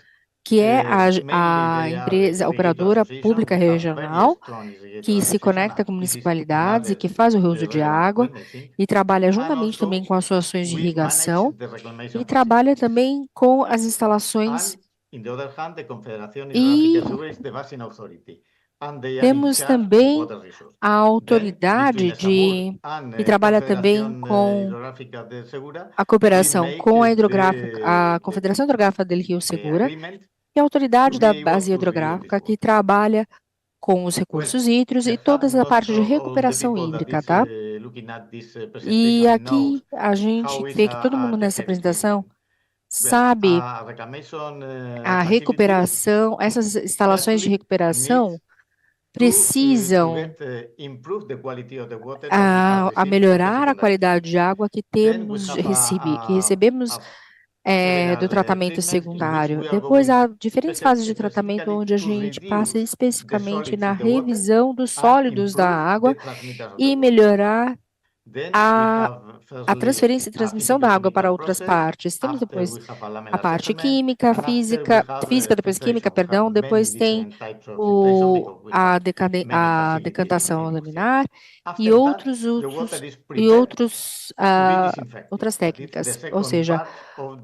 S4: que é
S3: Mainly
S4: a
S3: they are
S4: empresa
S3: irrigator
S4: operadora
S3: association.
S4: pública
S3: We have very
S4: regional,
S3: strong irrigator
S4: que se
S3: association,
S4: conecta
S3: and
S4: com
S3: this is
S4: municipalidades e
S3: another
S4: que faz o reuso de
S3: relevant
S4: água
S3: point, I think.
S4: e trabalha
S3: And
S4: juntamente também
S3: also
S4: com associações de
S3: we manage
S4: irrigação
S3: the reclamation
S4: e trabalha
S3: facilities.
S4: também com as instalações.
S3: And in the other hand, the Confederación
S4: E
S3: Hidrográfica Sur is the basin authority, and they are in
S4: temos
S3: charge of
S4: também
S3: water resource.
S4: a
S3: Then,
S4: autoridade
S3: between SAMUR and
S4: que trabalha também
S3: Confederación
S4: com
S3: Hidrográfica de Segura,
S4: a
S3: we
S4: cooperação
S3: make
S4: com a
S3: the
S4: Confederação Hidrográfica do Rio
S3: the
S4: Segura
S3: agreement
S4: e a
S3: to
S4: autoridade
S3: be
S4: da
S3: able
S4: base
S3: to reuse this
S4: hidrográfica que
S3: water.
S4: trabalha com os
S3: Well,
S4: recursos hídricos e toda
S3: perhaps
S4: essa
S3: not
S4: parte de
S3: all the
S4: recuperação
S3: people that
S4: hídrica,
S3: is
S4: tá?
S3: looking at this
S4: E
S3: presentation knows
S4: aqui a gente
S3: how is
S4: vê que todo
S3: a
S4: mundo nessa
S3: THF
S4: apresentação
S3: treatment.
S4: sabe,
S3: a reclamation
S4: a
S3: facility
S4: recuperação, essas instalações de
S3: firstly
S4: recuperação
S3: needs to
S4: precisam
S3: get improve the quality of the water that we have
S4: a
S3: received from the
S4: melhorar a
S3: secondary
S4: qualidade de
S3: treatment.
S4: água que
S3: Then we
S4: temos
S3: have
S4: que recebemos
S3: several
S4: do tratamento
S3: treatments in which
S4: secundário.
S3: we are
S4: Depois
S3: going
S4: há diferentes fases de tratamento
S3: specifically
S4: onde a
S3: to
S4: gente passa
S3: reduce the
S4: especificamente
S3: solids
S4: na
S3: in the water
S4: revisão dos
S3: and
S4: sólidos da
S3: improve the
S4: água
S3: transmitters of the
S4: e
S3: water.
S4: melhorar
S3: Then we
S4: a,
S3: have
S4: a
S3: firstly
S4: transferência e
S3: a
S4: transmissão
S3: physical
S4: da água para
S3: chemical
S4: outras
S3: process.
S4: partes. Temos
S3: After
S4: depois
S3: we have a
S4: a
S3: laminar
S4: parte
S3: settlement,
S4: química,
S3: and after we
S4: física,
S3: have
S4: depois química,
S3: filtration. We have
S4: perdão,
S3: many
S4: depois tem
S3: different types of filtration because we have many
S4: a
S3: facilities
S4: decantação
S3: in Murcia.
S4: laminar e
S3: After that,
S4: outros
S3: the water
S4: usos
S3: is
S4: e
S3: prepared
S4: outros
S3: to be disinfected.
S4: outras
S3: That is the
S4: técnicas. Ou
S3: second
S4: seja,
S3: part of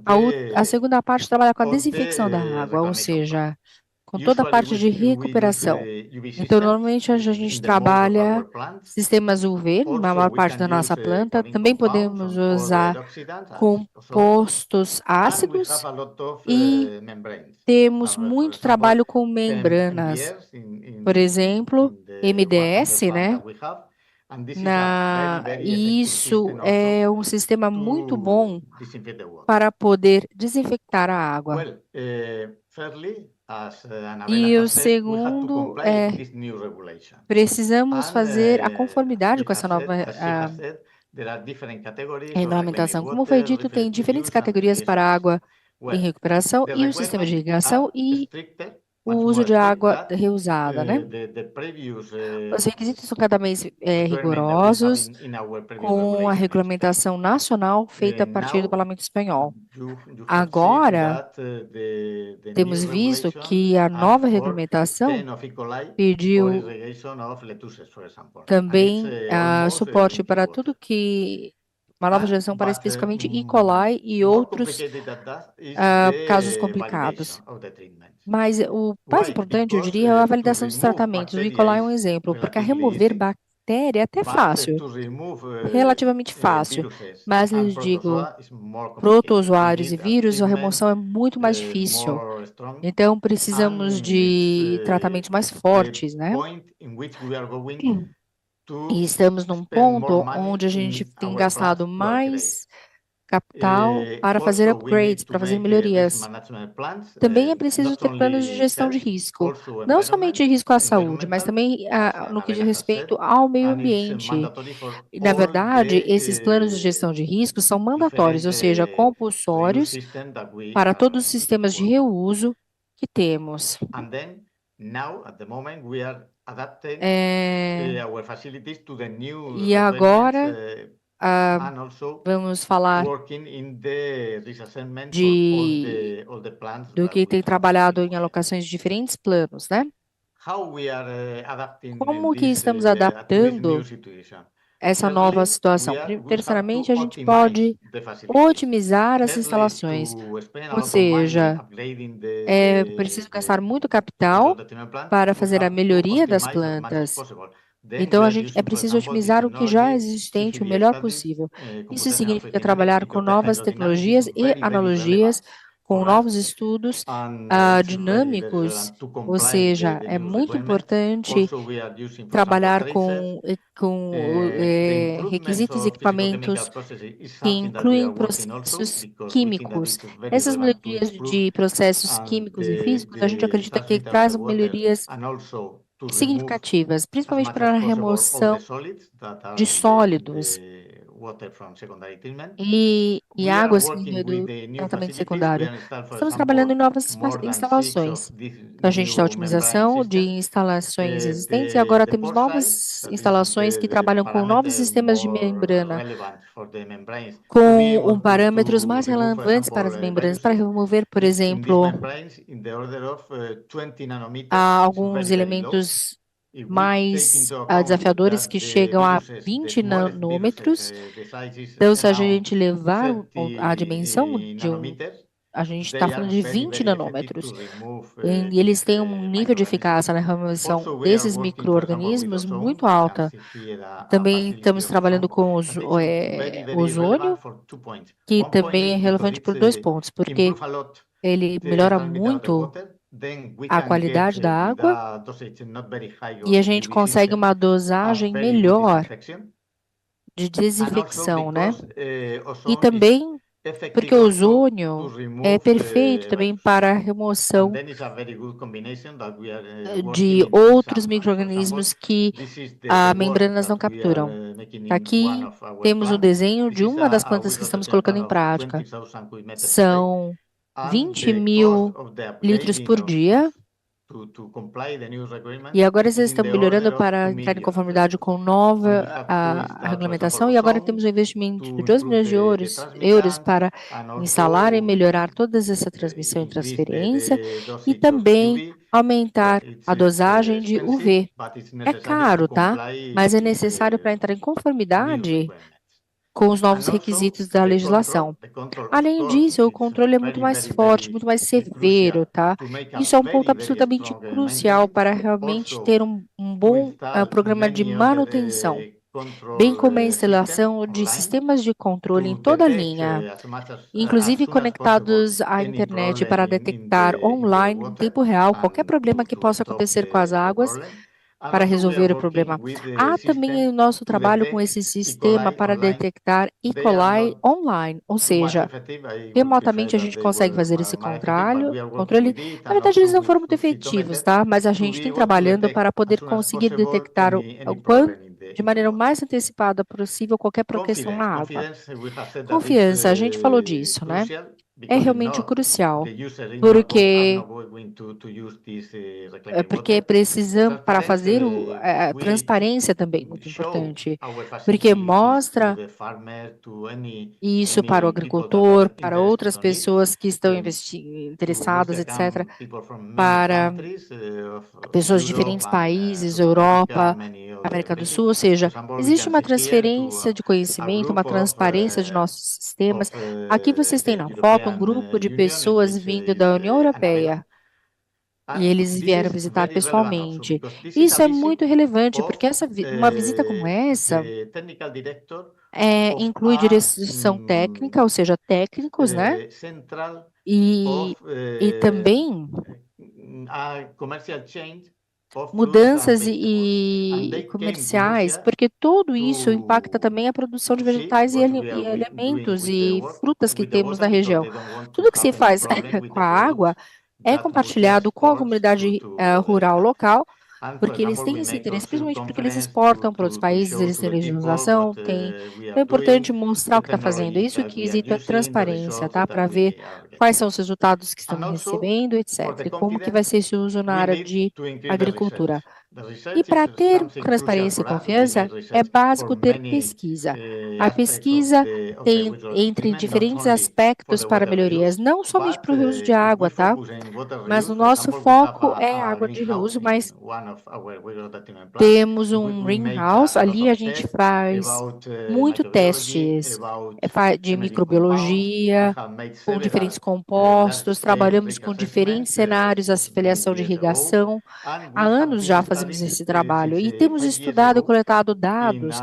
S4: a segunda parte trabalha com a
S3: of
S4: desinfecção da
S3: the
S4: água, ou
S3: reclamation part.
S4: seja, com toda a
S3: Usually
S4: parte de
S3: we use
S4: recuperação.
S3: UV
S4: Então,
S3: systems
S4: normalmente a
S3: in
S4: gente
S3: the most of
S4: trabalha
S3: our plants.
S4: sistemas UV na
S3: Also,
S4: maior
S3: we
S4: parte
S3: can
S4: da nossa
S3: use
S4: planta.
S3: chlorine
S4: Também
S3: compounds
S4: podemos
S3: or
S4: usar
S3: other oxidants as solids.
S4: compostos
S3: And we
S4: ácidos
S3: have a lot of
S4: e
S3: membranes.
S4: temos
S3: For
S4: muito
S3: example,
S4: trabalho com membranas.
S3: MDS
S4: Por exemplo,
S3: in the 100
S4: MDS,
S3: plants
S4: né?
S3: that we have. And this is a very
S4: E
S3: effective
S4: isso
S3: system
S4: é
S3: also
S4: um sistema muito
S3: to
S4: bom
S3: disinfect the water.
S4: para poder desinfectar a água.
S3: Well, firstly, as Anabela
S4: E o
S3: has said, we had to
S4: segundo
S3: comply
S4: é
S3: with this new regulation.
S4: precisamos
S3: And
S4: fazer a
S3: as
S4: conformidade com essa nova
S3: as she has said, there are different categories of
S4: regulamentação.
S3: reclaimed
S4: Como foi
S3: water,
S4: dito, tem
S3: reference
S4: diferentes
S3: use and
S4: categorias
S3: irrigation
S4: para a água
S3: system.
S4: em
S3: Well,
S4: recuperação
S3: the
S4: e o sistema de
S3: requirements
S4: irrigação
S3: are
S4: e
S3: stricter,
S4: o
S3: much
S4: uso
S3: more
S4: de
S3: strict
S4: água
S3: that
S4: reusada, né?
S3: the previous
S4: Os requisitos são cada vez
S3: requirement that we have
S4: rigorosos,
S3: in our previous
S4: com a
S3: regulation in Spain.
S4: regulamentação nacional feita a partir do
S3: Now,
S4: Parlamento Espanhol.
S3: you have
S4: Agora,
S3: seen that the
S4: temos
S3: new
S4: visto
S3: regulation
S4: que a
S3: asked
S4: nova
S3: for
S4: regulamentação
S3: 10 of E. coli for
S4: pediu
S3: irrigation of lettuces, for example. And it's
S4: também
S3: almost
S4: suporte
S3: drinking
S4: para
S3: water.
S4: tudo que uma nova geração para
S3: But
S4: especificamente E. coli e
S3: more
S4: outros
S3: complicated than that is
S4: casos
S3: the
S4: complicados.
S3: validation of the treatments.
S4: Mas o mais
S3: Why?
S4: importante, eu
S3: Because
S4: diria, é a
S3: to
S4: validação dos
S3: remove
S4: tratamentos. O E.
S3: bacteria
S4: coli é um
S3: is
S4: exemplo, porque
S3: relatively
S4: remover
S3: easy,
S4: bactéria é até
S3: but
S4: fácil,
S3: to remove
S4: relativamente fácil.
S3: viruses
S4: Mas
S3: and
S4: lhes digo,
S3: protozoa is more complicated.
S4: protozoários
S3: We
S4: e
S3: need a
S4: vírus, a
S3: treatment
S4: remoção é muito mais difícil.
S3: more strong,
S4: Então, precisamos
S3: and
S4: de
S3: it's
S4: tratamentos mais
S3: the
S4: fortes, né?
S3: point in which we are going to
S4: E estamos num
S3: spend more
S4: ponto
S3: money
S4: onde a gente
S3: in
S4: tem
S3: our
S4: gastado
S3: plants to upgrade.
S4: mais capital para fazer
S3: Also, we need
S4: upgrades,
S3: to
S4: para fazer
S3: make risk
S4: melhorias.
S3: management plans,
S4: Também é preciso
S3: not
S4: ter planos de
S3: only
S4: gestão de
S3: health,
S4: risco,
S3: also
S4: não somente risco à saúde, mas
S3: environmental,
S4: também
S3: as
S4: no que diz
S3: Anabela has said,
S4: respeito ao meio
S3: and it's
S4: ambiente.
S3: mandatory for
S4: E, na
S3: all
S4: verdade,
S3: the
S4: esses planos de gestão de risco são mandatórios, ou seja,
S3: different reuse
S4: compulsórios
S3: system that we
S4: para
S3: are
S4: todos os sistemas de
S3: working.
S4: reuso que temos.
S3: And then now at the moment we are adapting our facilities to the new
S4: E
S3: requirements
S4: agora
S3: and also
S4: vamos falar
S3: working in the reassessment for all the plants
S4: do
S3: that
S4: que
S3: we
S4: tem
S3: have
S4: trabalhado
S3: in
S4: em
S3: Murcia.
S4: alocações de diferentes planos, né?
S3: How we are adapting
S4: Como que
S3: this
S4: estamos
S3: to this new
S4: adaptando
S3: situation?
S4: essa nova
S3: Firstly,
S4: situação?
S3: we have
S4: Terceiramente,
S3: to
S4: a gente
S3: optimize
S4: pode
S3: the facilities.
S4: otimizar as
S3: Firstly,
S4: instalações,
S3: to spend a
S4: ou
S3: lot of money
S4: seja,
S3: upgrading
S4: é preciso gastar muito capital para fazer a melhoria das plantas. Então, é preciso otimizar o que já é existente o melhor possível. Isso significa trabalhar com novas tecnologias e analogias, com novos estudos dinâmicos, ou seja, é muito importante trabalhar com requisitos e equipamentos que incluem processos químicos. Essas melhorias de processos químicos e físicos, a gente acredita que traz melhorias significativas, principalmente para a remoção de sólidos e águas que vêm do tratamento secundário. Estamos trabalhando em novas instalações. Então, a gente tem a otimização de instalações existentes e agora temos novas instalações que trabalham com novos sistemas de membrana, com parâmetros mais relevantes para as membranas, para remover, por exemplo, alguns elementos mais desafiadores que chegam a 20 nanômetros. Então, se a gente levar a dimensão a gente está falando de 20 nanômetros. E eles têm um nível de eficácia na remoção desses micro-organismos muito alta. Também estamos trabalhando com ozônio, que também é relevante por 2 pontos, porque ele melhora muito a qualidade da água e a gente consegue uma dosagem melhor de desinfecção, né? E também porque o ozônio é perfeito também para a remoção de outros micro-organismos que as membranas não capturam. Aqui temos o desenho de uma das plantas que estamos colocando em prática. São 20.000 litros por dia. E agora eles estão melhorando para entrar em conformidade com nova regulamentação. E agora temos um investimento de 2 milhões de euros para instalar e melhorar toda essa transmissão e transferência e também aumentar a dosagem de UV. É caro, tá? Mas é necessário para entrar em conformidade com os novos requisitos da legislação. Além disso, o controle é muito mais forte, muito mais severo, tá? Isso é um ponto absolutamente crucial para realmente ter um bom programa de manutenção, bem como a instalação de sistemas de controle em toda a linha, inclusive conectados à internet para detectar online, em tempo real, qualquer problema que possa acontecer com as águas, para resolver o problema. Há também o nosso trabalho com esse sistema para detectar E. coli online, ou seja, remotamente a gente consegue fazer esse controle. Na verdade, eles não foram muito efetivos, tá? Mas a gente tem trabalhando para poder conseguir detectar de maneira mais antecipada possível qualquer questão na água. Confiança, a gente falou disso, né? É realmente crucial, porque precisamos, para fazer a transparência também, muito importante, porque mostra isso para o agricultor, para outras pessoas que estão interessadas, etc., para pessoas de diferentes países, Europa, América do Sul, ou seja, existe uma transferência de conhecimento, uma transparência de nossos sistemas. Aqui vocês têm na foto um grupo de pessoas vindo da União Europeia e eles vieram visitar pessoalmente. Isso é muito relevante, porque uma visita como essa inclui direção técnica, ou seja, técnicos, né? E também mudanças e comerciais, porque tudo isso impacta também a produção de vegetais e alimentos e frutas que temos na região. Tudo que se faz com a água é compartilhado com a comunidade rural local, porque eles têm esse interesse, principalmente porque eles exportam para outros países, eles têm legislação, é importante mostrar o que está fazendo. Isso que quesito é transparência, tá? Para ver quais são os resultados que estamos recebendo, etc. E como que vai ser esse uso na área de agricultura. E para ter transparência e confiança, é básico ter pesquisa. A pesquisa entre diferentes aspectos para melhorias, não somente para o reuso de água, tá? Mas o nosso foco é água de reuso, mas temos um greenhouse, ali a gente faz muito testes de microbiologia, com diferentes compostos, trabalhamos com diferentes cenários, afiliação de irrigação. Há anos já fazemos esse trabalho e temos estudado e coletado dados,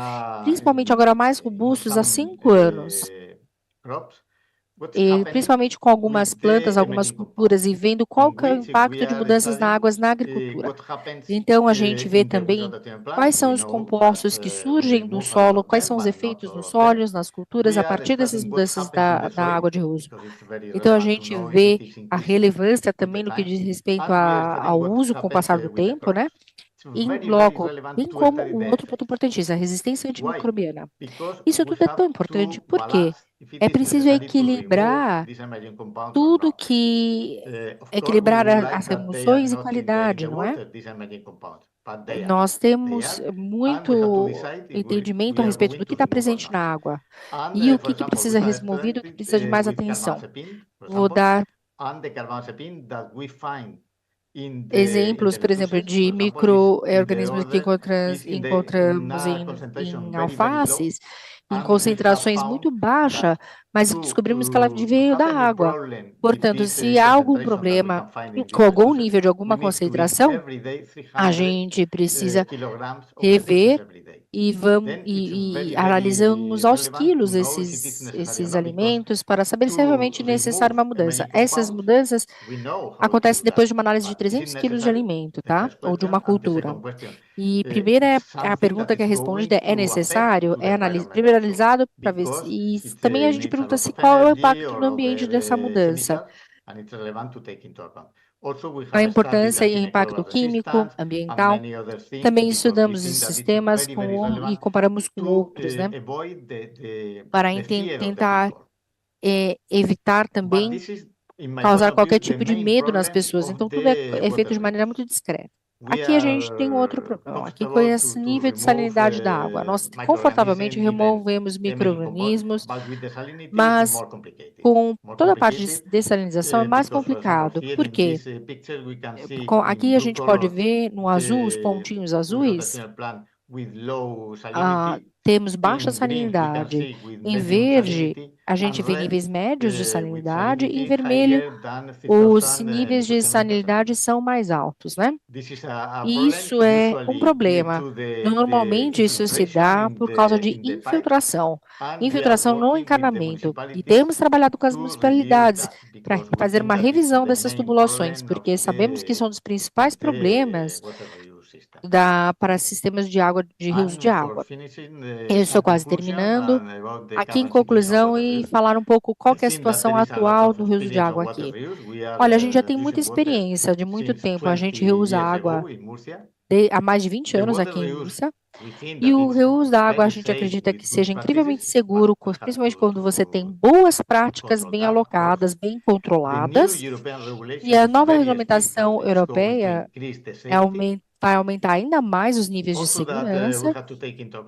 S4: principalmente agora mais robustos há 5 anos. E principalmente com algumas plantas, algumas culturas, e vendo qual que é o impacto de mudanças na águas na agricultura. Então, a gente vê também quais são os compostos que surgem do solo, quais são os efeitos nos solos, nas culturas, a partir dessas mudanças da água de uso. Então, a gente vê a relevância também no que diz respeito ao uso com o passar do tempo, né? Em bloco, bem como um outro ponto importantíssimo, a resistência antimicrobiana. Isso tudo é tão importante porque é preciso equilibrar tudo equilibrar as emoções e qualidade, não é? Nós temos muito entendimento a respeito do que está presente na água e o que precisa ser removido, o que precisa de mais atenção. Vou dar exemplos, por exemplo, de micro-organismos que encontramos em alfaces, em concentrações muito baixas, mas descobrimos que ela veio da água. Portanto, se há algum problema com algum nível de alguma concentração, a gente precisa rever e analisamos aos quilos esses alimentos para saber se é realmente necessária uma mudança. Essas mudanças acontecem depois de uma análise de 300 quilos de alimento, tá? Ou de uma cultura. E a pergunta que é respondida é necessário? Primeiro analisado para ver se... E também a gente pergunta qual é o impacto no ambiente dessa mudança. A importância e impacto químico, ambiental. Também estudamos os sistemas e comparamos com outros, né? Para tentar evitar também causar qualquer tipo de medo nas pessoas. Então, tudo é feito de maneira muito discreta. Aqui a gente tem outro problema. Aqui com esse nível de salinidade da água. Nós confortavelmente removemos micro-organismos, mas com toda a parte de dessalinização é mais complicado. Por quê? Aqui a gente pode ver no azul, os pontinhos azuis, temos baixa salinidade. Em verde, a gente vê níveis médios de salinidade. E em vermelho, os níveis de salinidade são mais altos, né? E isso é um problema. Normalmente, isso se dá por causa de infiltração. Infiltração no encanamento. E temos trabalhado com as municipalidades para fazer uma revisão dessas tubulações, porque sabemos que são dos principais problemas para sistemas de água, de rios de água. Eu estou quase terminando. Aqui, em conclusão, e falar um pouco qual que é a situação atual do rios de água aqui. Olha, a gente já tem muita experiência, de muito tempo. A gente reusa água há mais de 20 anos aqui em Múrcia. E o reuso da água, a gente acredita que seja incrivelmente seguro, principalmente quando você tem boas práticas bem alocadas, bem controladas. E a nova regulamentação europeia vai aumentar ainda mais os níveis de segurança.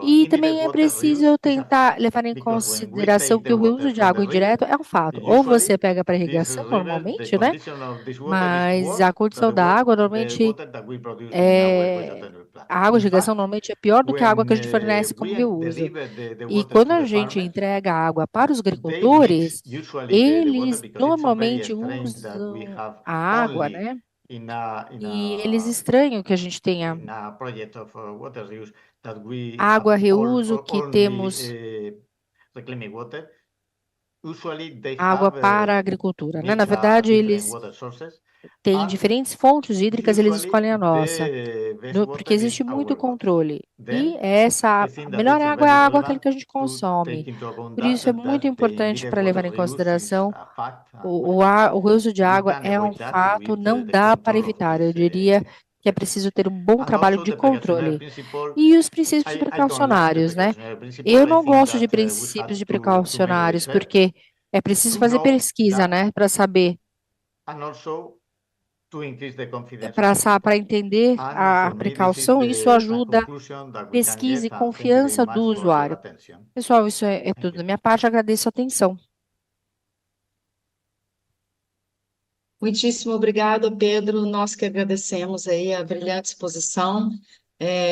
S4: E também é preciso tentar levar em consideração que o reuso de água indireto é um fato. Ou você pega para irrigação normalmente, né? Mas a condição da água normalmente a água de irrigação normalmente é pior do que a água que a gente fornece como reuso. E quando a gente entrega a água para os agricultores, eles normalmente usam a água, né? E eles estranham que a gente tenha água reuso, que temos água para a agricultura, né? Na verdade, eles têm diferentes fontes hídricas, eles escolhem a nossa, porque existe muito controle. E a melhor água é a água aquela que a gente consome. Por isso é muito importante para levar em consideração o uso de água é um fato, não dá para evitar. Eu diria que é preciso ter um bom trabalho de controle. E os princípios precaucionários, né? Eu não gosto de princípios de precaucionários, porque é preciso fazer pesquisa, né? Para saber, para entender a precaução, isso ajuda pesquisa e confiança do usuário. Pessoal, isso é tudo da minha parte, agradeço a atenção.
S1: Muitíssimo obrigada, Pedro. Nós que agradecemos aí a brilhante exposição.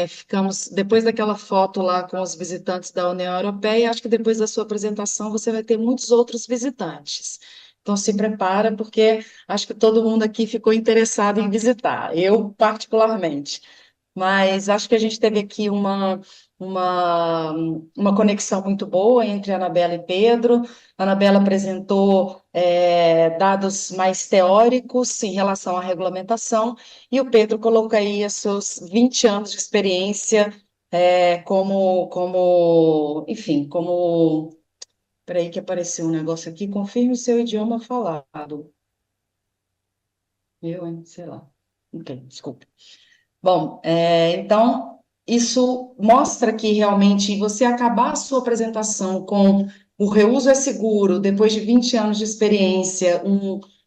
S1: Ficamos, depois daquela foto lá com os visitantes da União Europeia, acho que depois da sua apresentação você vai ter muitos outros visitantes. Então se prepara, porque acho que todo mundo aqui ficou interessado em visitar, eu particularmente. Mas acho que a gente teve aqui uma conexão muito boa entre a Anabela e Pedro. A Anabela apresentou dados mais teóricos em relação à regulamentação, e o Pedro colocou aí os seus 20 anos de experiência enfim, como... Peraí que apareceu um negócio aqui, confirme o seu idioma falado. Eu, hein? Sei lá. Ok, desculpe. Bom, então, isso mostra que realmente você acabar a sua apresentação com o reuso é seguro, depois de 20 anos de experiência,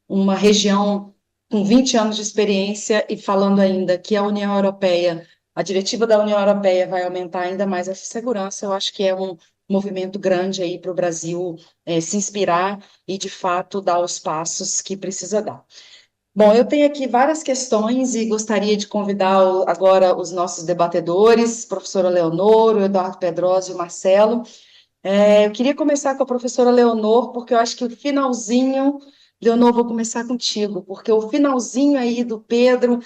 S1: uma região com 20 anos de experiência e falando ainda que a União Europeia, a diretiva da União Europeia vai aumentar ainda mais essa segurança, eu acho que é um movimento grande aí para o Brasil se inspirar e, de fato, dar os passos que precisa dar. Bom, eu tenho aqui várias questões e gostaria de convidar agora os nossos debatedores, professora Leonor, o Eduardo Pedrosa e o Marcelo. Eu queria começar com a professora Leonor, porque eu acho que o finalzinho Leonor, vou começar contigo, porque o finalzinho aí do Pedro,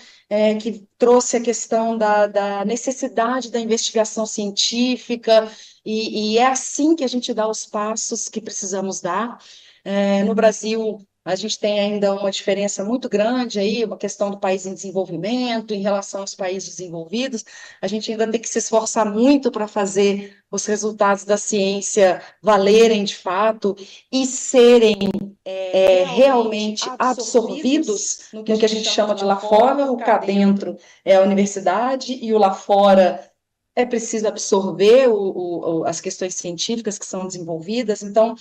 S1: que trouxe a questão da necessidade da investigação científica, e é assim que a gente dá os passos que precisamos dar. No Brasil, a gente tem ainda uma diferença muito grande aí, uma questão do país em desenvolvimento em relação aos países desenvolvidos. A gente ainda tem que se esforçar muito para fazer os resultados da ciência valerem de fato e serem realmente absorvidos no que a gente chama de lá fora. O cá dentro é a universidade e o lá fora é preciso absorver as questões científicas que são desenvolvidas. Então,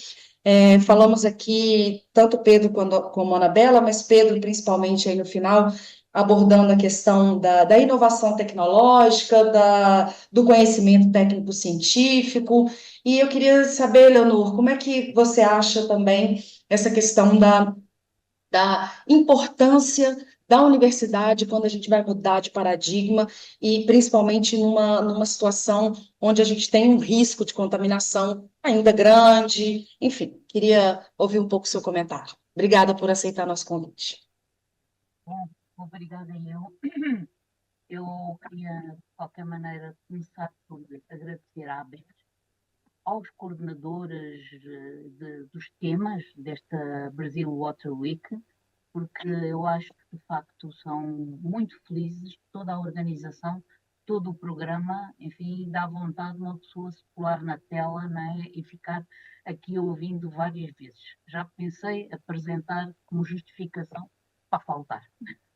S1: falamos aqui, tanto Pedro como a Anabela, mas Pedro principalmente aí no final, abordando a questão da inovação tecnológica, do conhecimento técnico-científico. E eu queria saber, Leonor, como é que você acha também essa questão da importância da universidade quando a gente vai mudar de paradigma e principalmente numa situação onde a gente tem um risco de contaminação ainda grande. Enfim, queria ouvir um pouco o seu comentário. Obrigada por aceitar nosso convite.
S5: Bom, obrigada eu. Eu queria, de qualquer maneira, começar por agradecer à ABES, aos coordenadores dos temas desta Brasil Water Week, porque eu acho que, de facto, são muito felizes, toda a organização, todo o programa, enfim, dá vontade de uma pessoa se colar na tela, né, e ficar aqui ouvindo várias vezes. Já pensei apresentar como justificação para faltar,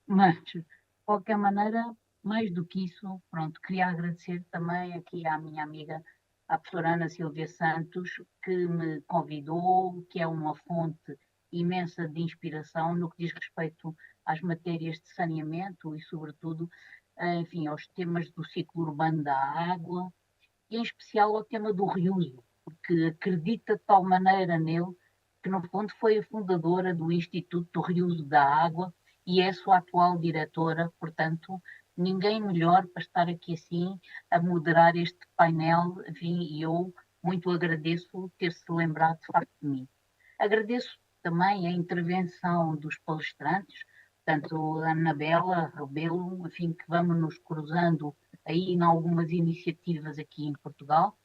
S5: mas, de qualquer maneira, mais do que isso, pronto, queria agradecer também aqui à minha amiga, a professora Ana Silvia Santos, que me convidou, que é uma fonte imensa de inspiração no que diz respeito às matérias de saneamento e, sobretudo, enfim, aos temas do ciclo urbano da água e, em especial, ao tema do reuso, porque acredita de tal maneira nele que, no fundo, foi a fundadora do Instituto do Reuso da Água e é a sua atual diretora, portanto, ninguém melhor para estar aqui assim a moderar este painel, enfim, e eu muito agradeço ter-se lembrado de facto de mim. Agradeço também a intervenção dos palestrantes, tanto a Anabela Rebelo, enfim, que vamos nos cruzando aí em algumas iniciativas aqui em Portugal.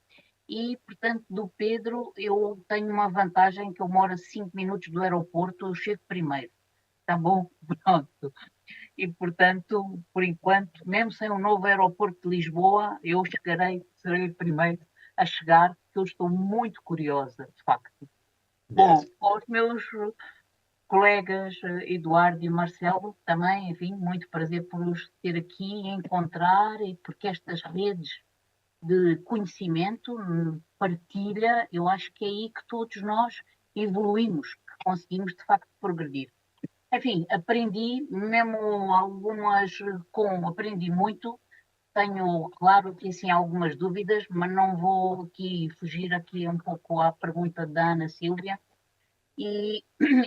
S5: E, portanto, do Pedro, eu tenho uma vantagem que eu moro a 5 minutos do aeroporto, eu chego primeiro. Tá bom? Pronto. E, portanto, por enquanto, mesmo sem um novo aeroporto de Lisboa, eu serei o primeiro a chegar, porque eu estou muito curiosa, de facto. Bom, aos meus colegas Eduardo e Marcelo, também, enfim, muito prazer por os ter aqui, encontrar, e porque estas redes de conhecimento, partilha, eu acho que é aí que todos nós evoluímos, que conseguimos de facto progredir. Enfim, aprendi, mesmo aprendi muito, tenho, claro, que assim, algumas dúvidas, mas não vou aqui fugir aqui um pouco à pergunta da Ana Silvia, e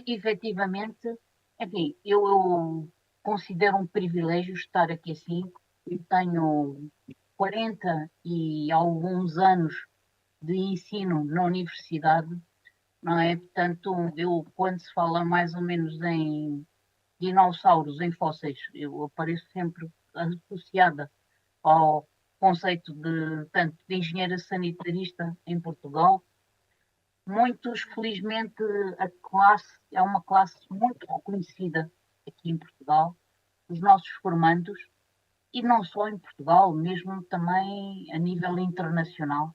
S5: efetivamente, enfim, eu considero um privilégio estar aqui assim, eu tenho 40 e alguns anos de ensino na universidade, não é? Portanto, eu, quando se fala mais ou menos em dinossauros, em fósseis, eu apareço sempre associada ao conceito tanto de engenheira sanitarista em Portugal. Muitos, felizmente, a classe é uma classe muito reconhecida aqui em Portugal, os nossos formandos, e não só em Portugal, mesmo também a nível internacional.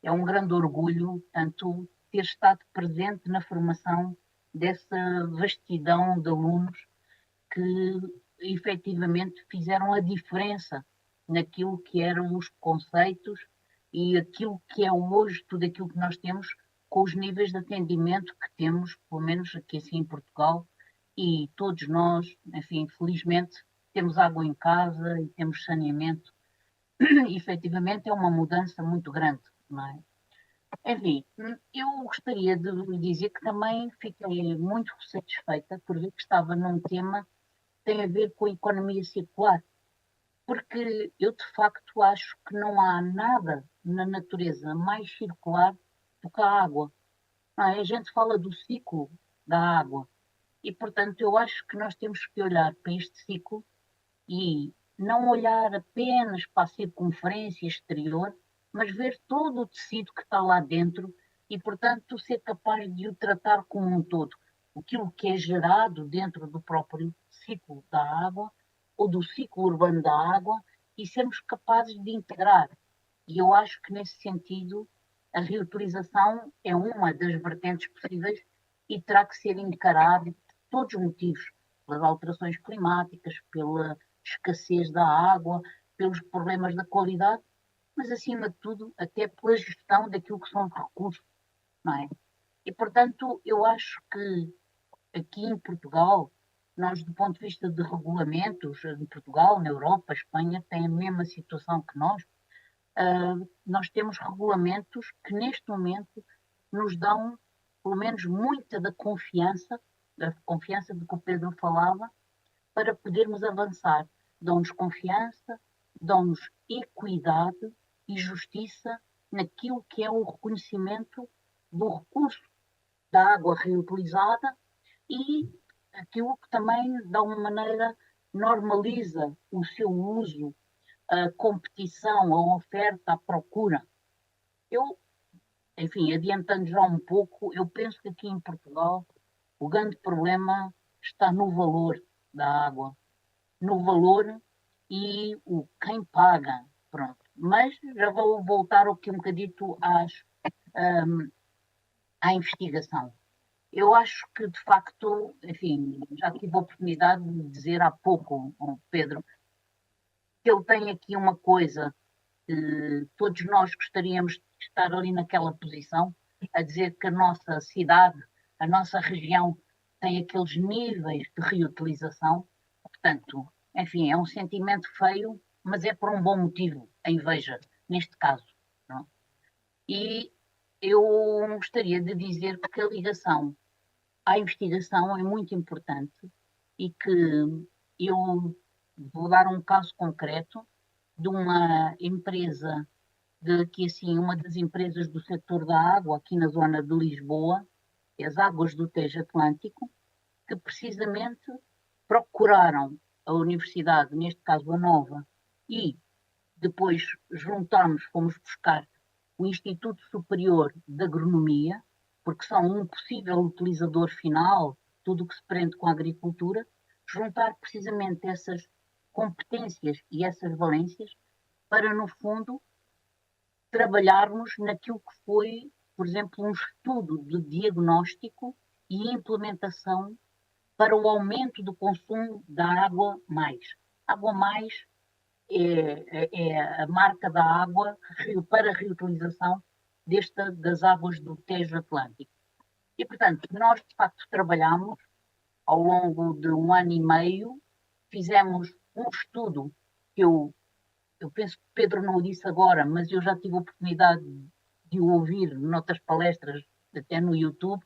S5: É um grande orgulho, tanto ter estado presente na formação dessa vastidão de alunos que efetivamente fizeram a diferença naquilo que eram os conceitos e aquilo que é hoje, tudo aquilo que nós temos com os níveis de atendimento que temos, pelo menos aqui assim em Portugal, e todos nós, enfim, felizmente, temos água em casa e temos saneamento. E, efetivamente, é uma mudança muito grande, não é? Enfim, eu gostaria de lhe dizer que também fiquei muito satisfeita por ver que estava num tema que tem a ver com a economia circular, porque eu de facto acho que não há nada na natureza mais circular do que a água. A gente fala do ciclo da água E, portanto, eu acho que nós temos que olhar para este ciclo e não olhar apenas para a circunferência exterior, mas ver todo o tecido que está lá dentro e, portanto, ser capaz de o tratar como um todo. Aquilo que é gerado dentro do próprio ciclo da água ou do ciclo urbano da água e sermos capazes de integrar. E eu acho que, nesse sentido, a reutilização é uma das vertentes possíveis e terá que ser encarada por todos os motivos, pelas alterações climáticas, pela escassez da água, pelos problemas da qualidade, mas, acima de tudo, até pela gestão daquilo que são os recursos, não é? E, portanto, eu acho que aqui em Portugal, nós, do ponto de vista de regulamentos, em Portugal, na Europa, a Espanha tem a mesma situação que nós temos regulamentos que neste momento nos dão, pelo menos, muita da confiança de que o Pedro falava, para podermos avançar. Dão-nos confiança, dão-nos equidade e justiça naquilo que é o reconhecimento do recurso da água reutilizada e aquilo que também, de alguma maneira, normaliza o seu uso, a competição, a oferta, a procura. Eu, enfim, adiantando já um pouco, eu penso que aqui em Portugal o grande problema está no valor da água, no valor e o quem paga, pronto. Mas já vou voltar aqui um bocadito à investigação. Eu acho que, de facto, enfim, já tive a oportunidade de dizer há pouco ao Pedro que ele tem aqui uma coisa que todos nós gostaríamos de estar ali naquela posição, a dizer que a nossa cidade, a nossa região tem aqueles níveis de reutilização. Portanto, enfim, é um sentimento feio, mas é por um bom motivo, a inveja, neste caso. Não? E eu gostaria de dizer que a ligação à investigação é muito importante e que eu vou dar um caso concreto de uma empresa, uma das empresas do setor da água aqui na zona de Lisboa, as Águas do Tejo Atlântico, que precisamente procuraram a universidade, neste caso a Nova, e depois fomos buscar o Instituto Superior de Agronomia, porque são um possível utilizador final, tudo o que se prende com a agricultura, juntar precisamente essas competências e essas valências para, no fundo, trabalharmos naquilo que foi, por exemplo, um estudo de diagnóstico e implementação para o aumento do consumo da água mais. Água mais é a marca da água para reutilização das águas do Tejo Atlântico. E, portanto, nós, de facto, trabalhamos ao longo de 1 ano e meio, fizemos um estudo que eu penso que Pedro não o disse agora, mas eu já tive a oportunidade de o ouvir noutras palestras, até no YouTube,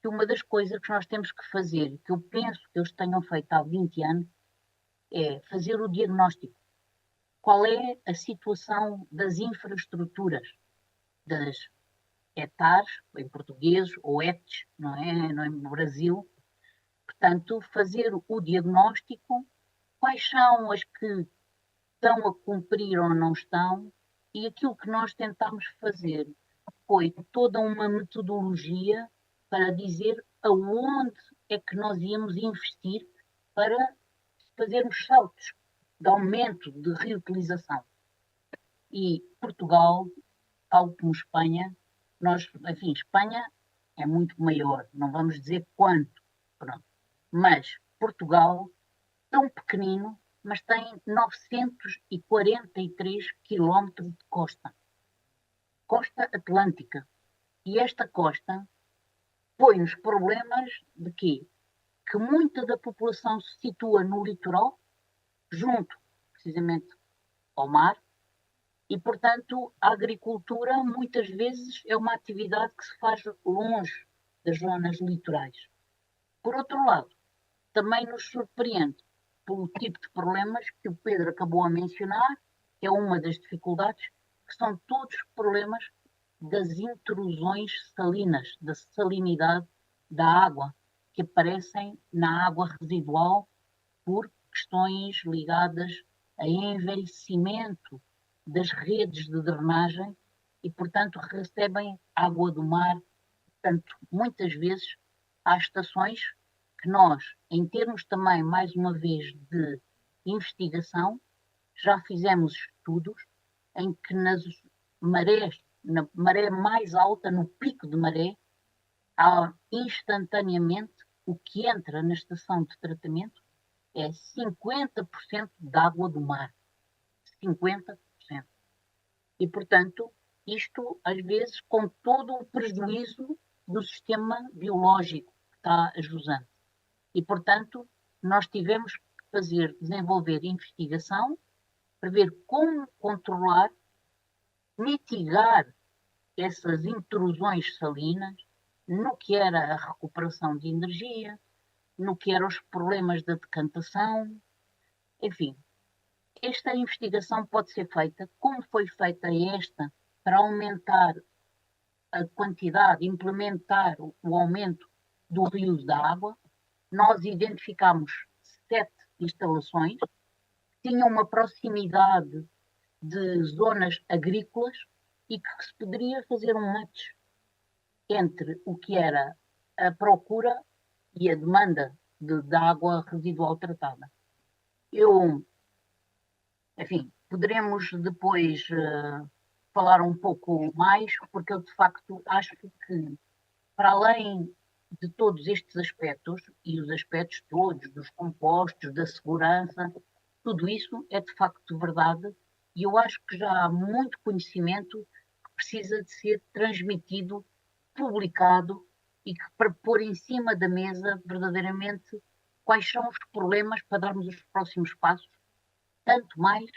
S5: que uma das coisas que nós temos que fazer, que eu penso que eles tenham feito há 20 anos, é fazer o diagnóstico. Qual é a situação das infraestruturas, das hectares, em português, ou ETs, não é no Brasil. Portanto, fazer o diagnóstico, quais são as que estão a cumprir ou não estão, e aquilo que nós tentámos fazer foi toda uma metodologia para dizer aonde é que nós íamos investir para fazermos saltos de aumento de reutilização. E Portugal, tal como Espanha, Espanha é muito maior, não vamos dizer quanto, pronto. Mas Portugal, tão pequenino, mas tem 943 quilómetros de costa. Costa atlântica. E esta costa põe-nos problemas de quê? Que muita da população se situa no litoral, junto, precisamente, ao mar, e, portanto, a agricultura, muitas vezes, é uma atividade que se faz longe das zonas litorais. Por outro lado, também nos surpreende pelo tipo de problemas que o Pedro acabou a mencionar, que é uma das dificuldades, que são todos problemas das intrusões salinas, da salinidade da água, que aparecem na água residual por questões ligadas a envelhecimento das redes de drenagem e, portanto, recebem água do mar. Portanto, muitas vezes há estações que nós, em termos também, mais uma vez, de investigação, já fizemos estudos em que nas marés, na maré mais alta, no pico de maré, há instantaneamente o que entra na estação de tratamento é 50% de água do mar. 50%. E, portanto, isto, às vezes, com todo o prejuízo do sistema biológico que está ajusante. E, portanto, nós tivemos que desenvolver investigação para ver como controlar, mitigar essas intrusões salinas no que era a recuperação de energia, no que eram os problemas da decantação, enfim. Esta investigação pode ser feita, como foi feita esta, para aumentar a quantidade, implementar o aumento do reúso da água. Nós identificámos 7 instalações que tinham uma proximidade de zonas agrícolas e que se poderia fazer um match entre o que era a procura e a demanda de água residual tratada. Enfim, poderemos depois falar um pouco mais, porque eu de facto acho que, para além de todos estes aspectos, e os aspectos todos dos compostos, da segurança, tudo isso é de facto verdade, e eu acho que já há muito conhecimento que precisa de ser transmitido, publicado, e que para pôr em cima da mesa verdadeiramente quais são os problemas para darmos os próximos passos, tanto mais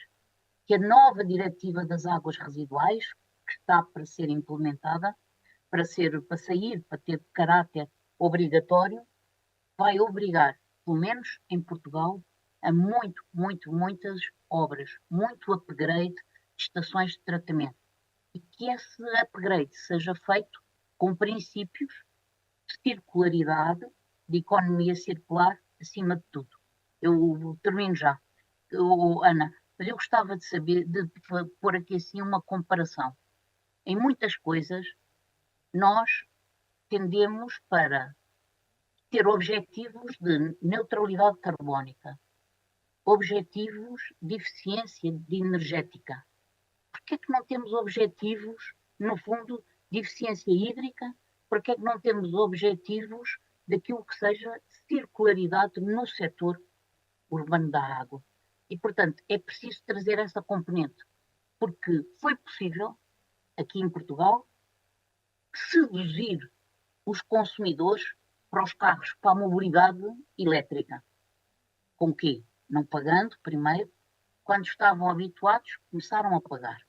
S5: que a nova diretiva das águas residuais, que está para ser implementada, para sair, para ter caráter obrigatório, vai obrigar, pelo menos em Portugal, a muitas obras, muito upgrade de estações de tratamento. E que esse upgrade seja feito com princípios de circularidade, de economia circular, acima de tudo. Eu termino já. Ana, mas eu gostava de saber, de pôr aqui assim uma comparação. Em muitas coisas, nós tendemos para ter objetivos de neutralidade carbónica, objetivos de eficiência energética. Por que é que não temos objetivos, no fundo, de eficiência hídrica? Por que é que não temos objetivos daquilo que seja circularidade no setor urbano da água? E, portanto, é preciso trazer essa componente, porque foi possível, aqui em Portugal, seduzir os consumidores para os carros, para a mobilidade elétrica. Com o quê? Não pagando, primeiro, quando estavam habituados, começaram a pagar.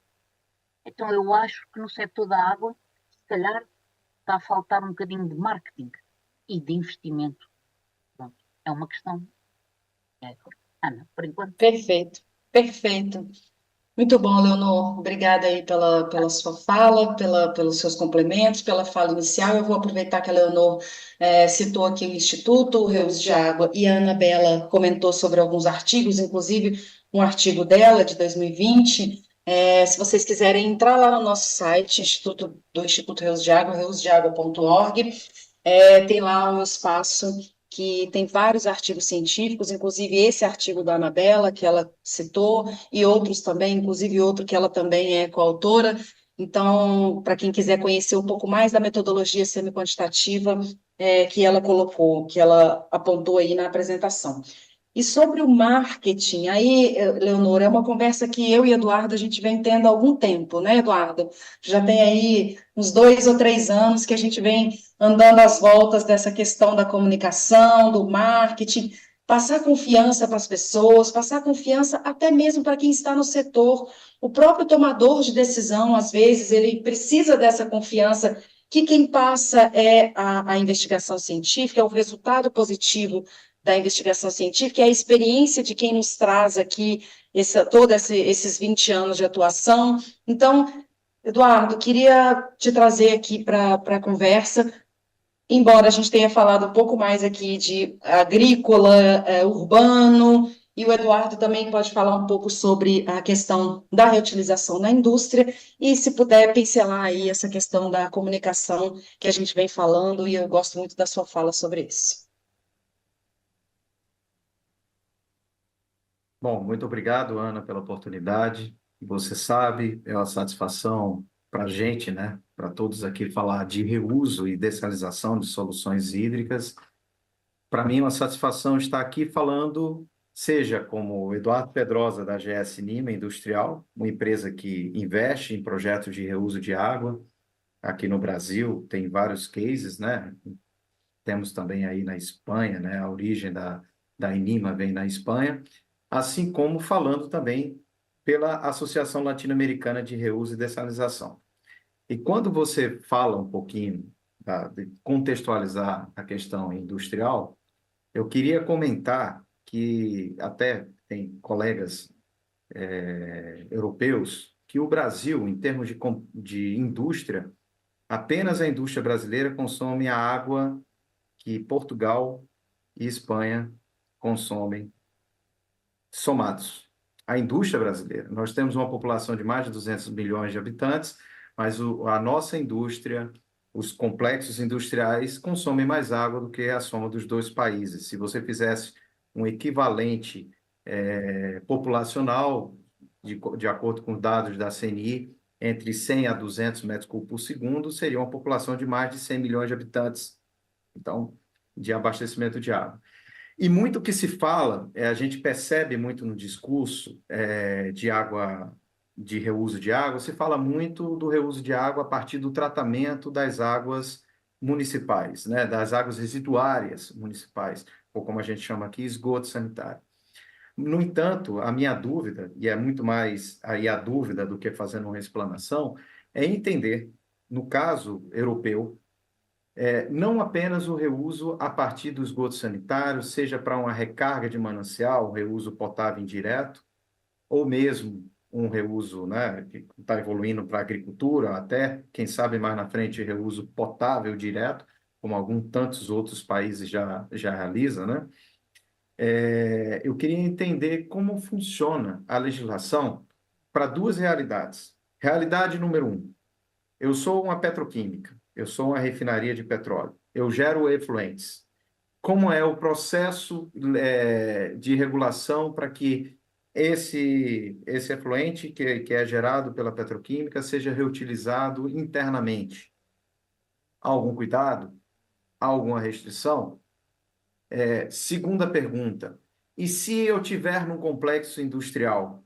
S5: Então, eu acho que no setor da água, se calhar, está a faltar um bocadinho de marketing e de investimento. Pronto, é uma questão. Ana, por enquanto.
S1: Perfeito, perfeito. Muito bom, Leonor. Obrigada aí pela sua fala, pelos seus complementos, pela fala inicial. Eu vou aproveitar que a Leonor citou aqui o Instituto, o Rios de Água, e a Anabela comentou sobre alguns artigos, inclusive um artigo dela de 2020. Se vocês quiserem entrar lá no nosso site, do Instituto Rios de Água, riosdeagua.org, tem lá um espaço que tem vários artigos científicos, inclusive esse artigo da Anabela, que ela citou, e outros também, inclusive outro que ela também é coautora. Então, para quem quiser conhecer um pouco mais da metodologia semi-quantitativa que ela colocou, que ela apontou aí na apresentação. E sobre o marketing, aí, Leonor, é uma conversa que eu e Eduardo a gente vem tendo há algum tempo, né, Eduardo? Já tem aí uns 2 ou 3 anos que a gente vem andando às voltas dessa questão da comunicação, do marketing, passar confiança para as pessoas, passar confiança até mesmo para quem está no setor. O próprio tomador de decisão, às vezes, ele precisa dessa confiança, que quem passa é a investigação científica, é o resultado positivo da investigação científica, é a experiência de quem nos traz aqui todos esses 20 anos de atuação. Então, Eduardo, queria te trazer aqui para a conversa, embora a gente tenha falado um pouco mais aqui de agrícola, urbano, e o Eduardo também pode falar um pouco sobre a questão da reutilização na indústria, e se puder pincelar aí essa questão da comunicação que a gente vem falando, e eu gosto muito da sua fala sobre isso.
S6: Bom, muito obrigado, Ana, pela oportunidade. Você sabe, é uma satisfação para a gente, né, para todos aqui, falar de reuso e dessalinização de soluções hídricas. Para mim, é uma satisfação estar aqui falando, seja como o Eduardo Pedrosa, da GS Nima Industrial, uma empresa que investe em projetos de reuso de água. Aqui no Brasil, tem vários cases, né? Temos também aí na Espanha, né? A origem da Enima vem na Espanha, assim como falando também pela Associação Latino-Americana de Reuso e Dessalinização. E quando você fala um pouquinho de contextualizar a questão industrial, eu queria comentar que até tem colegas europeus que o Brasil, em termos de indústria, apenas a indústria brasileira consome a água que Portugal e Espanha consomem somados. A indústria brasileira. Nós temos uma população de mais de 200 milhões de habitantes, mas a nossa indústria, os complexos industriais, consomem mais água do que a soma dos dois países. Se você fizesse um equivalente populacional, de acordo com dados da CNI, entre 100 a 200 metros cúbicos por segundo, seria uma população de mais de 100 milhões de habitantes. Então, de abastecimento de água. E muito que se fala, a gente percebe muito no discurso de água, de reuso de água, se fala muito do reuso de água a partir do tratamento das águas municipais, né, das águas residuárias municipais, ou como a gente chama aqui, esgoto sanitário. No entanto, a minha dúvida, e é muito mais aí a dúvida do que fazendo uma explanação, é entender, no caso europeu, não apenas o reuso a partir do esgoto sanitário, seja para uma recarga de manancial, um reuso potável indireto, ou mesmo um reuso, né, que está evoluindo para a agricultura, até, quem sabe mais na frente, reuso potável direto, como alguns tantos outros países já realizam, né? Eu queria entender como funciona a legislação para duas realidades. Realidade número 1, eu sou uma petroquímica, eu sou uma refinaria de petróleo, eu gero efluentes. Como é o processo de regulação para que esse efluente que é gerado pela petroquímica seja reutilizado internamente? Há algum cuidado? Há alguma restrição? Segunda pergunta, e se eu tiver num complexo industrial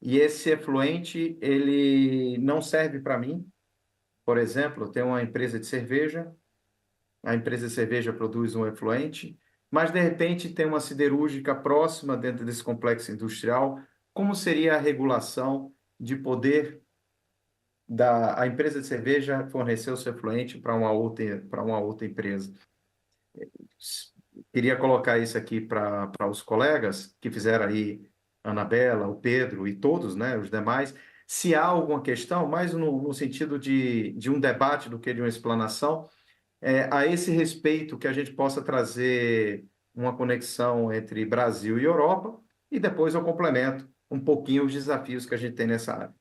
S6: e esse efluente ele não serve para mim? Por exemplo, eu tenho uma empresa de cerveja, a empresa de cerveja produz um efluente, mas de repente tem uma siderúrgica próxima dentro desse complexo industrial. Como seria a regulação de poder a empresa de cerveja fornecer o seu efluente para uma outra empresa? Queria colocar isso aqui para os colegas que fizeram aí, a Anabela, o Pedro e todos, né, os demais, se há alguma questão, mais no sentido de um debate do que de uma explanação, a esse respeito que a gente possa trazer uma conexão entre Brasil e Europa, e depois eu complemento um pouquinho os desafios que a gente tem nessa área.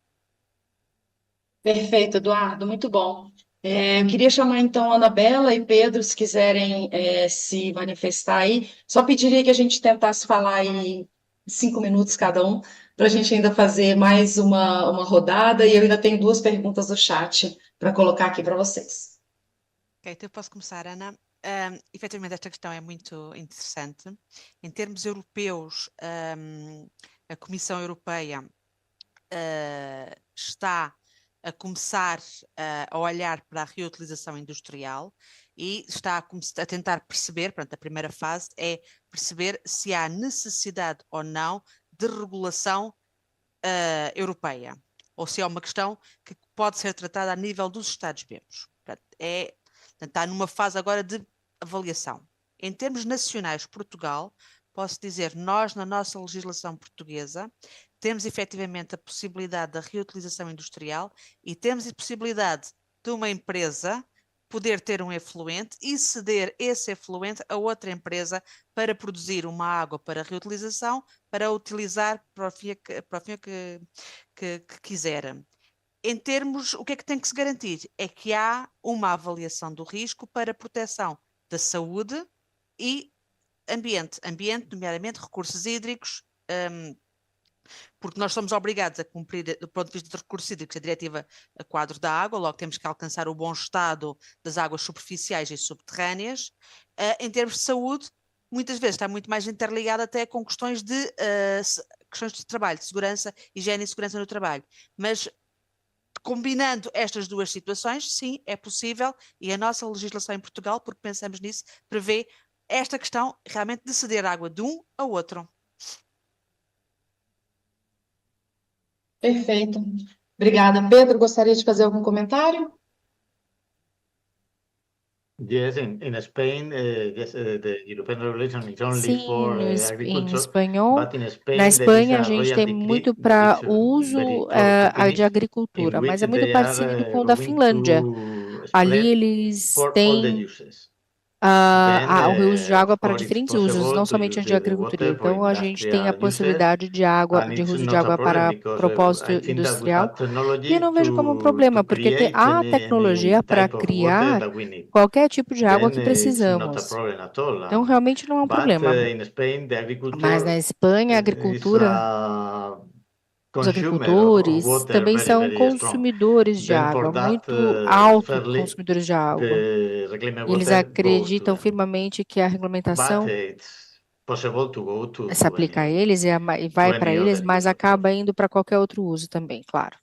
S1: Perfeito, Eduardo, muito bom. Eu queria chamar então a Anabela e Pedro, se quiserem se manifestar aí. Só pediria que a gente tentasse falar em 5 minutos cada um, para a gente ainda fazer mais uma rodada, e eu ainda tenho 2 perguntas do chat para colocar aqui para vocês.
S2: Ok, então eu posso começar, Ana. Efetivamente, esta questão é muito interessante. Em termos europeus, a Comissão Europeia está a começar a olhar para a reutilização industrial e está a tentar perceber, portanto, a primeira fase é perceber se há necessidade ou não de regulação europeia, ou se é uma questão que pode ser tratada a nível dos Estados-membros. Portanto, está numa fase agora de avaliação. Em termos nacionais, Portugal, posso dizer, nós na nossa legislação portuguesa temos efetivamente a possibilidade da reutilização industrial e temos a possibilidade de uma empresa poder ter um efluente e ceder esse efluente a outra empresa para produzir uma água para reutilização, para utilizar para o fim que quiser. Em termos, o que é que tem que se garantir? É que há uma avaliação do risco para proteção da saúde e ambiente, nomeadamente recursos hídricos, porque nós somos obrigados a cumprir, do ponto de vista de recursos hídricos, a diretiva a quadro da água, logo temos que alcançar o bom estado das águas superficiais e subterrâneas. Em termos de saúde, muitas vezes está muito mais interligado até com questões de trabalho, de segurança, higiene e segurança no trabalho. Mas combinando estas duas situações, sim, é possível, e a nossa legislação em Portugal, porque pensamos nisso, prevê esta questão realmente de ceder água de um ao outro.
S1: Perfeito. Obrigada. Pedro, gostaria de fazer algum comentário?
S3: Yes, in Spain, yes, the European regulation is only
S4: Sim,
S3: for
S4: em
S3: agriculture,
S4: espanhol.
S3: but in
S4: Na
S3: Spain there is
S4: Espanha, a
S3: a
S4: gente tem
S3: royalty
S4: muito
S3: free
S4: para
S3: that is
S4: o uso
S3: very short to
S4: de
S3: finish, in
S4: agricultura, mas
S3: which
S4: é muito
S3: they
S4: parecido
S3: are
S4: com o da
S3: going
S4: Finlândia.
S3: to
S4: Ali
S3: spread
S4: eles
S3: for all the
S4: têm
S3: uses.
S4: o reuso de água
S3: Of
S4: para
S3: course, it's
S4: diferentes usos,
S3: possible
S4: não
S3: to
S4: somente
S3: use
S4: de
S3: the
S4: agricultura.
S3: water for
S4: Então, a gente tem a
S3: industrial uses,
S4: possibilidade de
S3: and it's
S4: uso de
S3: not a
S4: água
S3: problem
S4: para
S3: because
S4: propósito
S3: I think that we
S4: industrial.
S3: have
S4: E eu
S3: technology
S4: não vejo como um
S3: to
S4: problema, porque
S3: create
S4: há
S3: any
S4: tecnologia para
S3: type of water
S4: criar
S3: that we need.
S4: qualquer tipo de água
S3: Then
S4: que
S3: it's not a
S4: precisamos.
S3: problem at all.
S4: Então, realmente não é um
S3: But
S4: problema.
S3: in Spain, the
S4: Mas na
S3: agriculture
S4: Espanha, a
S3: is
S4: agricultura,
S3: a
S4: os
S3: consumer of
S4: agricultores
S3: water
S4: também
S3: very,
S4: são
S3: very strong.
S4: consumidores de
S3: Then for
S4: água,
S3: that,
S4: muito alto
S3: fairly,
S4: consumidores de água.
S3: the reclaimed
S4: E eles
S3: water goes to
S4: acreditam
S3: them.
S4: firmemente que a
S3: But
S4: regulamentação
S3: it's possible to go
S4: se aplica a eles e
S3: to
S4: vai para
S3: any
S4: eles,
S3: other
S4: mas
S3: use, of course.
S4: acaba indo para qualquer outro uso também, claro.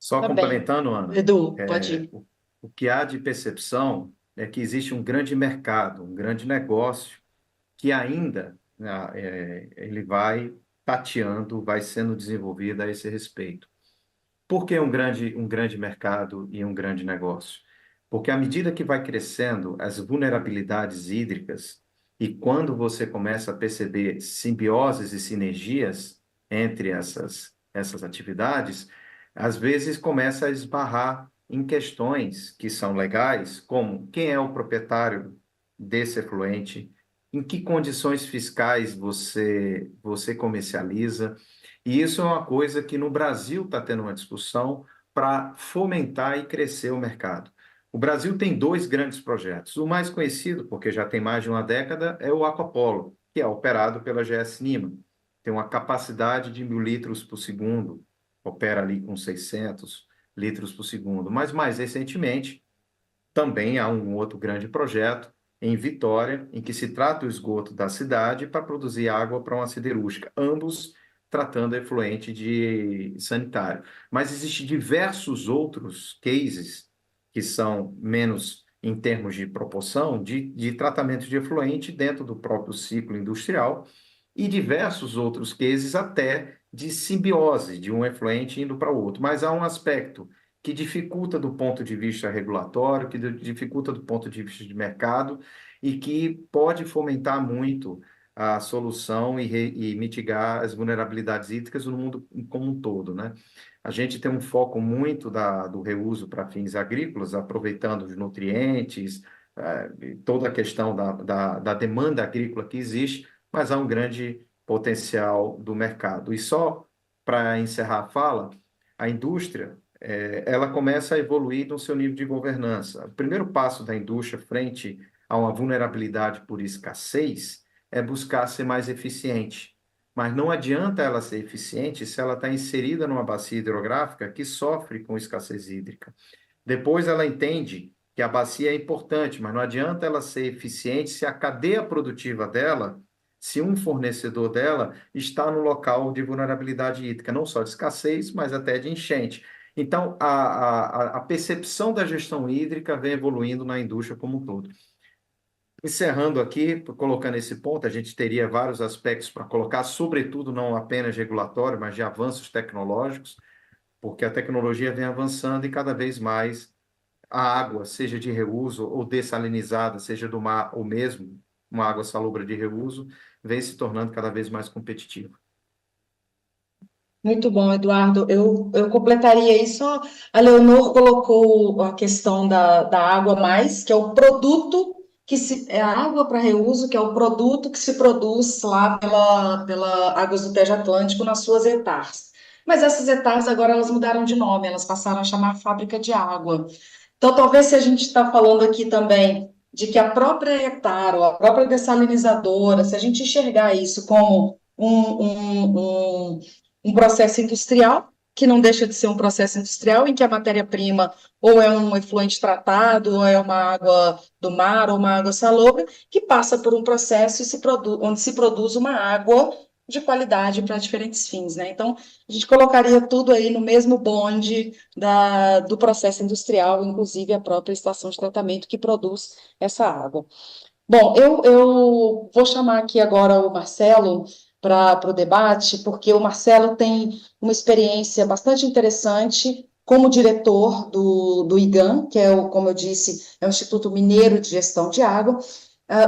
S6: Só
S1: Tá bem.
S6: complementando, Ana,
S1: Edu, pode ir.
S6: o que há de percepção é que existe um grande mercado, um grande negócio que ainda ele vai tateando, vai sendo desenvolvido a esse respeito. Por que um grande mercado e um grande negócio? Porque à medida que vai crescendo as vulnerabilidades hídricas e quando você começa a perceber simbioses e sinergias entre essas atividades, às vezes começa a esbarrar em questões que são legais, como quem é o proprietário desse efluente, em que condições fiscais você comercializa. E isso é uma coisa que no Brasil está tendo uma discussão para fomentar e crescer o mercado. O Brasil tem dois grandes projetos. O mais conhecido, porque já tem mais de uma década, é o Aquapolo, que é operado pela GS Nima. Tem uma capacidade de 1.000 litros por segundo, opera ali com 600 litros por segundo. Mas mais recentemente, também há um outro grande projeto em Vitória, em que se trata o esgoto da cidade para produzir água para uma siderúrgica, ambos tratando efluente de sanitário. Mas existem diversos outros cases que são menos em termos de proporção de tratamento de efluente dentro do próprio ciclo industrial e diversos outros cases até de simbiose de um efluente indo para o outro. Mas há um aspecto que dificulta do ponto de vista regulatório, que dificulta do ponto de vista de mercado e que pode fomentar muito a solução e mitigar as vulnerabilidades hídricas no mundo como um todo, né? A gente tem um foco muito do reuso para fins agrícolas, aproveitando os nutrientes, toda a questão da demanda agrícola que existe, mas há um grande potencial do mercado. E só para encerrar a fala, a indústria ela começa a evoluir no seu nível de governança. O primeiro passo da indústria frente a uma vulnerabilidade por escassez é buscar ser mais eficiente. Mas não adianta ela ser eficiente se ela está inserida numa bacia hidrográfica que sofre com escassez hídrica. Depois ela entende que a bacia é importante, mas não adianta ela ser eficiente se a cadeia produtiva dela, se um fornecedor dela está no local de vulnerabilidade hídrica, não só de escassez, mas até de enchente. Então, a percepção da gestão hídrica vem evoluindo na indústria como um todo. Encerrando aqui, colocando esse ponto, a gente teria vários aspectos para colocar, sobretudo não apenas regulatório, mas de avanços tecnológicos, porque a tecnologia vem avançando e cada vez mais a água, seja de reuso ou dessalinizada, seja do mar ou mesmo uma água salobra de reuso, vem se tornando cada vez mais competitiva.
S1: Muito bom, Eduardo. Eu completaria aí só. A Leonor colocou a questão da água mais, que é o produto é a água para reuso, que é o produto que se produz lá pela Águas do Tejo Atlântico nas suas hectares. Mas essas hectares agora elas mudaram de nome, elas passaram a chamar fábrica de água. Então, talvez se a gente está falando aqui também de que a própria hectare, ou a própria dessalinizadora, se a gente enxergar isso como um processo industrial, que não deixa de ser um processo industrial, em que a matéria-prima ou é um efluente tratado, ou é uma água do mar, ou uma água salobra, que passa por um processo onde se produz uma água de qualidade para diferentes fins, né? Então, a gente colocaria tudo aí no mesmo bonde do processo industrial, inclusive a própria estação de tratamento que produz essa água. Bom, eu vou chamar aqui agora o Marcelo para o debate, porque o Marcelo tem uma experiência bastante interessante como diretor do IGAM, que é, como eu disse, é o Instituto Mineiro de Gestão de Água.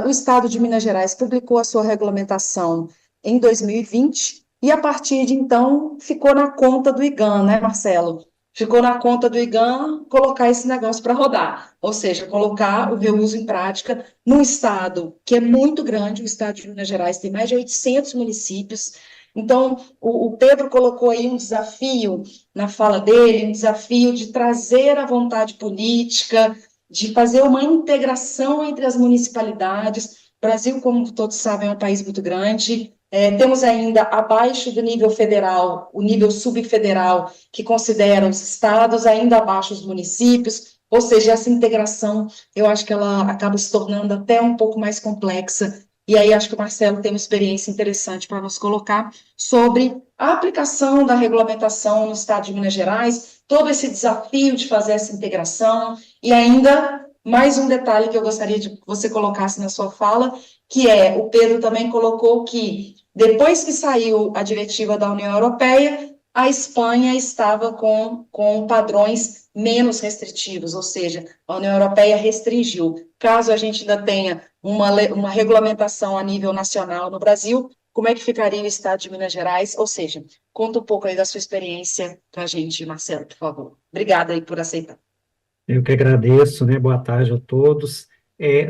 S1: O Estado de Minas Gerais publicou a sua regulamentação em 2020, e a partir de então ficou na conta do IGAM, né, Marcelo? Ficou na conta do IGAM colocar esse negócio para rodar, ou seja, colocar o reuso em prática num estado que é muito grande. O estado de Minas Gerais tem mais de 800 municípios. Então, o Pedro colocou aí um desafio na fala dele, um desafio de trazer a vontade política, de fazer uma integração entre as municipalidades. O Brasil, como todos sabem, é um país muito grande. Temos ainda abaixo do nível federal, o nível subfederal, que considera os estados, ainda abaixo os municípios, ou seja, essa integração, eu acho que ela acaba se tornando até um pouco mais complexa, e aí acho que o Marcelo tem uma experiência interessante para nos colocar sobre a aplicação da regulamentação no estado de Minas Gerais, todo esse desafio de fazer essa integração, e ainda mais um detalhe que eu gostaria de que você colocasse na sua fala, que o Pedro também colocou que, depois que saiu a diretiva da União Europeia, a Espanha estava com padrões menos restritivos, ou seja, a União Europeia restringiu. Caso a gente ainda tenha uma regulamentação a nível nacional no Brasil, como é que ficaria o estado de Minas Gerais? Ou seja, conta um pouco aí da sua experiência para a gente, Marcelo, por favor. Obrigada aí por aceitar.
S7: Eu que agradeço, né? Boa tarde a todos.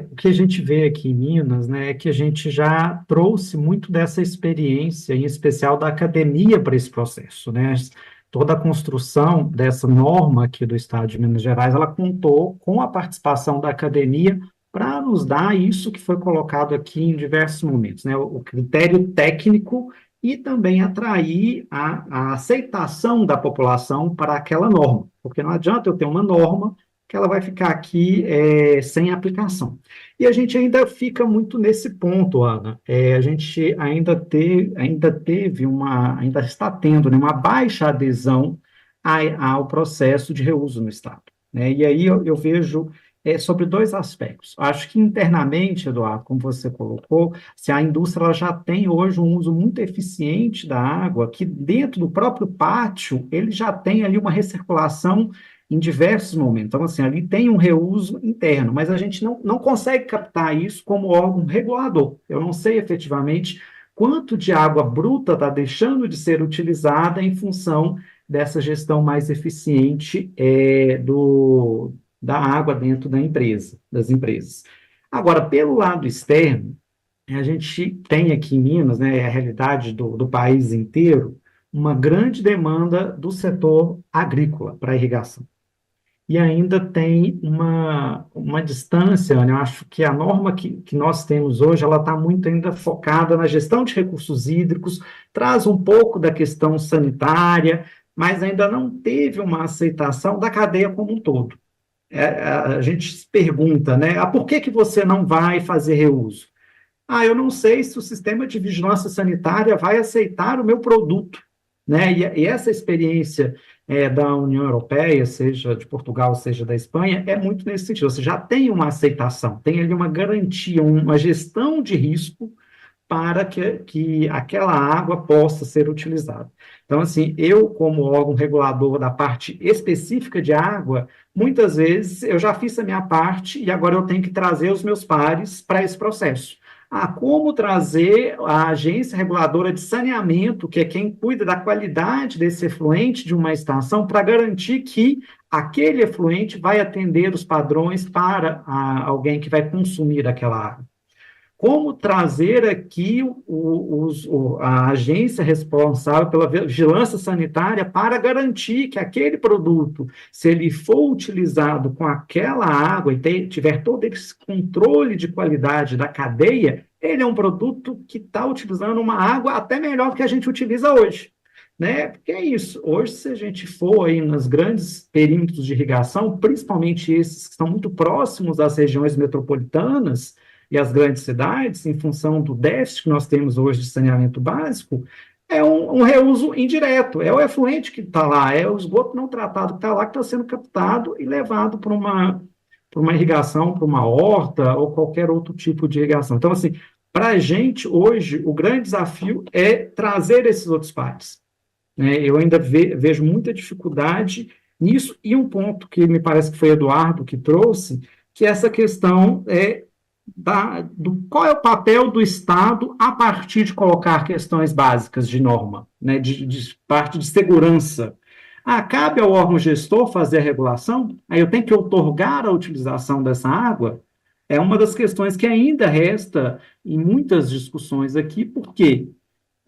S7: O que a gente vê aqui em Minas, né, é que a gente já trouxe muito dessa experiência, em especial da academia, para esse processo, né? Toda a construção dessa norma aqui do Estado de Minas Gerais, ela contou com a participação da academia para nos dar isso que foi colocado aqui em diversos momentos, né? O critério técnico e também atrair a aceitação da população para aquela norma, porque não adianta eu ter uma norma que ela vai ficar aqui sem aplicação. E a gente ainda fica muito nesse ponto, Ana. A gente ainda está tendo, né, uma baixa adesão ao processo de reuso no Estado, né? E aí eu vejo sobre dois aspectos. Acho que internamente, Eduardo, como você colocou, se a indústria ela já tem hoje um uso muito eficiente da água, que dentro do próprio pátio ele já tem ali uma recirculação em diversos momentos. Então, assim, ali tem um reuso interno, mas a gente não consegue captar isso como órgão regulador. Eu não sei efetivamente quanto de água bruta está deixando de ser utilizada em função dessa gestão mais eficiente da água dentro das empresas. Agora, pelo lado externo, a gente tem aqui em Minas, né, a realidade do país inteiro, uma grande demanda do setor agrícola para irrigação. E ainda tem uma distância, né? Eu acho que a norma que nós temos hoje, ela está muito ainda focada na gestão de recursos hídricos, traz um pouco da questão sanitária, mas ainda não teve uma aceitação da cadeia como um todo. A gente se pergunta, né? Por que você não vai fazer reuso? Eu não sei se o sistema de vigilância sanitária vai aceitar o meu produto, né? E essa experiência da União Europeia, seja de Portugal, seja da Espanha, é muito nesse sentido. Você já tem uma aceitação, tem ali uma garantia, uma gestão de risco para que aquela água possa ser utilizada. Então, assim, eu, como órgão regulador da parte específica de água, muitas vezes eu já fiz a minha parte e agora eu tenho que trazer os meus pares para esse processo. como trazer a agência reguladora de saneamento, que é quem cuida da qualidade desse efluente de uma estação, para garantir que aquele efluente vai atender os padrões para alguém que vai consumir aquela água. Como trazer aqui a agência responsável pela vigilância sanitária para garantir que aquele produto, se ele for utilizado com aquela água e tiver todo esse controle de qualidade da cadeia, ele é um produto que está utilizando uma água até melhor do que a gente utiliza hoje. Né? Porque é isso, hoje se a gente for aí nos grandes perímetros de irrigação, principalmente esses que estão muito próximos às regiões metropolitanas, e as grandes cidades, em função do déficit que nós temos hoje de saneamento básico, é um reuso indireto, é o efluente que está lá, é o esgoto não tratado que está lá, que está sendo captado e levado para uma irrigação, para uma horta, ou qualquer outro tipo de irrigação. Então, assim, para a gente, hoje, o grande desafio é trazer esses outros pares. Né? Eu ainda vejo muita dificuldade nisso, e um ponto que me parece que foi Eduardo que trouxe, que é essa questão qual é o papel do Estado a partir de colocar questões básicas de norma, né, de parte de segurança. Cabe ao órgão gestor fazer a regulação? Aí eu tenho que outorgar a utilização dessa água? É uma das questões que ainda resta em muitas discussões aqui, porque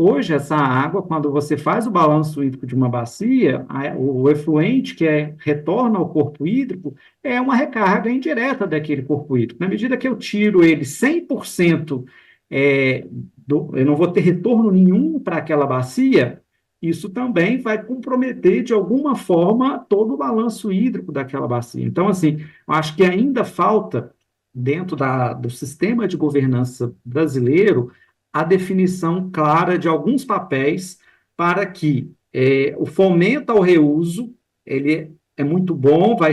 S7: hoje, essa água, quando você faz o balanço hídrico de uma bacia, o efluente que retorna ao corpo hídrico é uma recarga indireta daquele corpo hídrico. Na medida que eu tiro ele 100%, eu não vou ter retorno nenhum para aquela bacia, isso também vai comprometer, de alguma forma, todo o balanço hídrico daquela bacia. Então, assim, eu acho que ainda falta, dentro do sistema de governança brasileiro, a definição clara de alguns papéis para que o fomento ao reuso, ele é muito bom, vai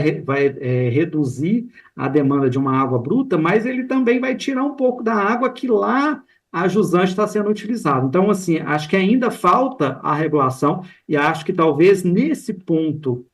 S7: reduzir a demanda de uma água bruta, mas ele também vai tirar um pouco da água que lá a jusante está sendo utilizada. Então, assim, acho que ainda falta a regulação, e acho que talvez nesse ponto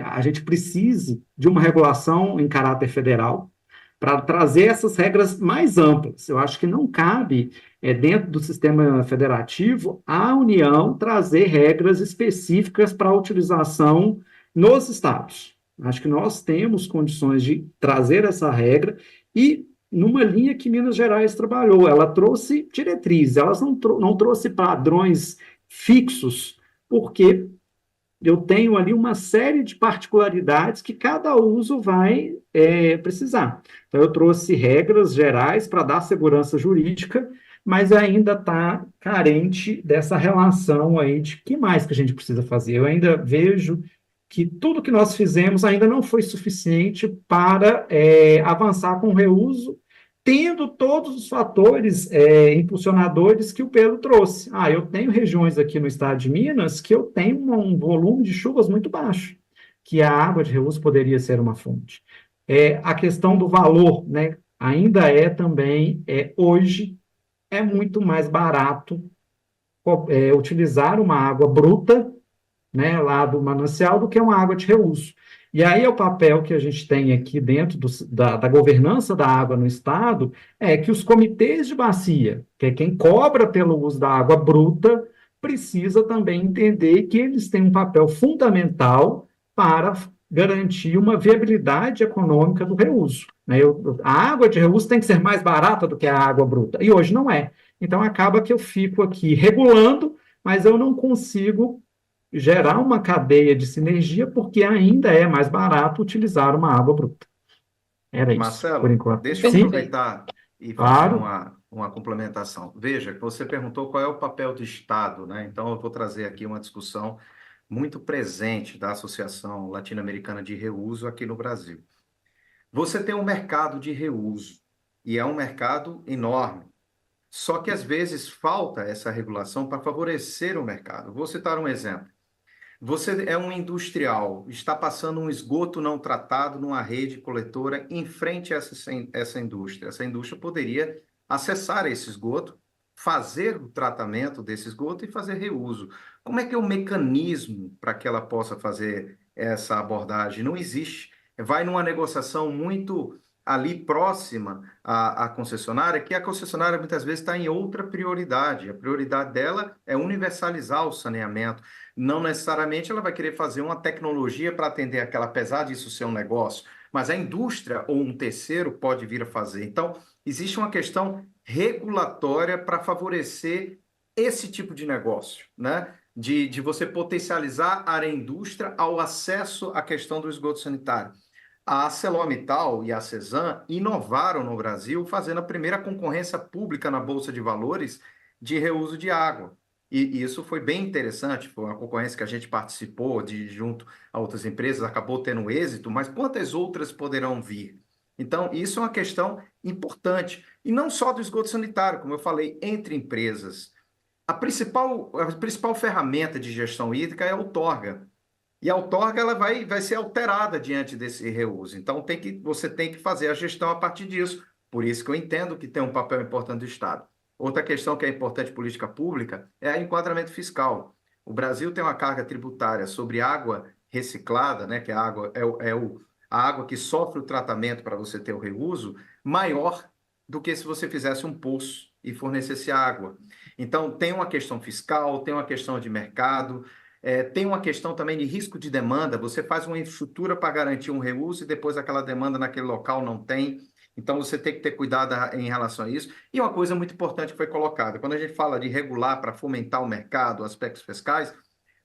S7: a gente precise de uma regulação em caráter federal, para trazer essas regras mais amplas. Eu acho que não cabe, dentro do sistema federativo, a União trazer regras específicas para a utilização nos estados. Acho que nós temos condições de trazer essa regra e, numa linha que Minas Gerais trabalhou, ela trouxe diretrizes, ela não trouxe padrões fixos, porque eu tenho ali uma série de particularidades que cada uso vai precisar. Então, eu trouxe regras gerais para dar segurança jurídica, mas ainda está carente dessa relação aí de que mais que a gente precisa fazer. Eu ainda vejo que tudo que nós fizemos ainda não foi suficiente para avançar com o reuso, tendo todos os fatores impulsionadores que o Pedro trouxe. Eu tenho regiões aqui no estado de Minas que eu tenho um volume de chuvas muito baixo, que a água de reuso poderia ser uma fonte. A questão do valor, né, ainda também, hoje, é muito mais barato utilizar uma água bruta, né, lá do manancial, do que uma água de reuso. E aí o papel que a gente tem aqui dentro da governança da água no Estado é que os comitês de bacia, que é quem cobra pelo uso da água bruta, precisa também entender que eles têm um papel fundamental para garantir uma viabilidade econômica do reuso. Né? A água de reuso tem que ser mais barata do que a água bruta, e hoje não é. Então acaba que eu fico aqui regulando, mas eu não consigo gerar uma cadeia de sinergia, porque ainda é mais barato utilizar uma água bruta. Era isso,
S6: Marcelo,
S7: por enquanto.
S6: deixa eu aproveitar e fazer
S7: Claro.
S6: uma complementação. Veja, você perguntou qual é o papel do Estado, né? Então, eu vou trazer aqui uma discussão muito presente da Associação Latino-Americana de Reuso aqui no Brasil. Você tem um mercado de reuso, e é um mercado enorme. Só que, às vezes, falta essa regulação para favorecer o mercado. Vou citar um exemplo. Você é um industrial, está passando um esgoto não tratado numa rede coletora em frente a essa indústria. Essa indústria poderia acessar esse esgoto, fazer o tratamento desse esgoto e fazer reuso. Como é que é o mecanismo para que ela possa fazer essa abordagem? Não existe. Vai numa negociação muito ali próxima à concessionária, que a concessionária muitas vezes está em outra prioridade. A prioridade dela é universalizar o saneamento. Não necessariamente ela vai querer fazer uma tecnologia para atender aquela, apesar disso ser um negócio, mas a indústria ou um terceiro pode vir a fazer. Então, existe uma questão regulatória para favorecer esse tipo de negócio, né? De você potencializar a indústria ao acesso à questão do esgoto sanitário. A ArcelorMittal e a Cesan inovaram no Brasil, fazendo a primeira concorrência pública na Bolsa de Valores de reuso de água. E isso foi bem interessante, foi uma concorrência que a gente participou junto a outras empresas, acabou tendo êxito, mas quantas outras poderão vir? Então, isso é uma questão importante. E não só do esgoto sanitário, como eu falei, entre empresas. A principal ferramenta de gestão hídrica é a outorga. E a outorga ela vai ser alterada diante desse reuso. Então, você tem que fazer a gestão a partir disso. Por isso que eu entendo que tem um papel importante do Estado. Outra questão que é importante em política pública é o enquadramento fiscal. O Brasil tem uma carga tributária sobre água reciclada, né, que a água a água que sofre o tratamento para você ter o reuso, maior do que se você fizesse um poço e fornecesse água. Então, tem uma questão fiscal, tem uma questão de mercado, tem uma questão também de risco de demanda. Você faz uma infraestrutura para garantir um reuso e depois aquela demanda naquele local não tem. Então, você tem que ter cuidado em relação a isso. E uma coisa muito importante que foi colocada, quando a gente fala de regular para fomentar o mercado, aspectos fiscais,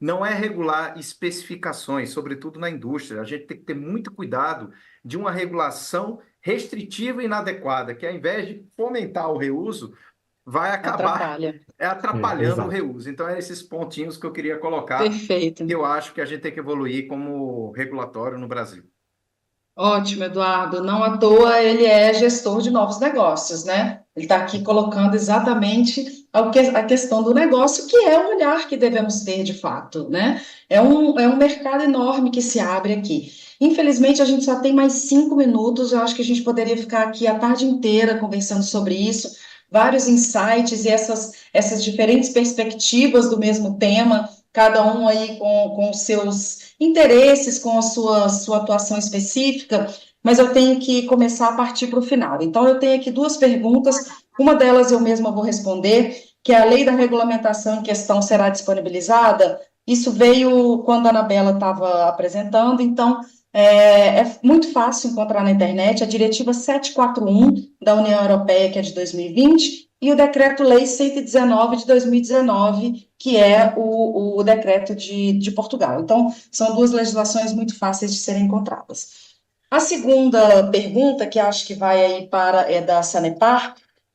S6: não é regular especificações, sobretudo na indústria. A gente tem que ter muito cuidado de uma regulação restritiva e inadequada, que ao invés de fomentar o reuso, vai acabar atrapalhando o reuso. Então, esses pontinhos que eu queria colocar,
S1: Perfeito.
S6: que eu acho que a gente tem que evoluir como regulatório no Brasil.
S1: Ótimo, Eduardo. Não à toa ele é gestor de novos negócios, né? Ele está aqui colocando exatamente a questão do negócio, que é o olhar que devemos ter de fato, né? É um mercado enorme que se abre aqui. Infelizmente, a gente só tem mais 5 minutos. Eu acho que a gente poderia ficar aqui a tarde inteira conversando sobre isso, vários insights e essas diferentes perspectivas do mesmo tema, cada um aí com os seus interesses, com a sua atuação específica, mas eu tenho que começar a partir para o final. Então, eu tenho aqui 2 perguntas, uma delas eu mesma vou responder, que é a lei da regulamentação em questão será disponibilizada? Isso veio quando a Anabela estava apresentando, então é muito fácil encontrar na internet a Diretiva 741 da União Europeia, que é de 2020, e o Decreto-Lei 119 de 2019, que é o decreto de Portugal. Então, são 2 legislações muito fáceis de serem encontradas. A segunda pergunta, que acho que vai aí é da Sanepar,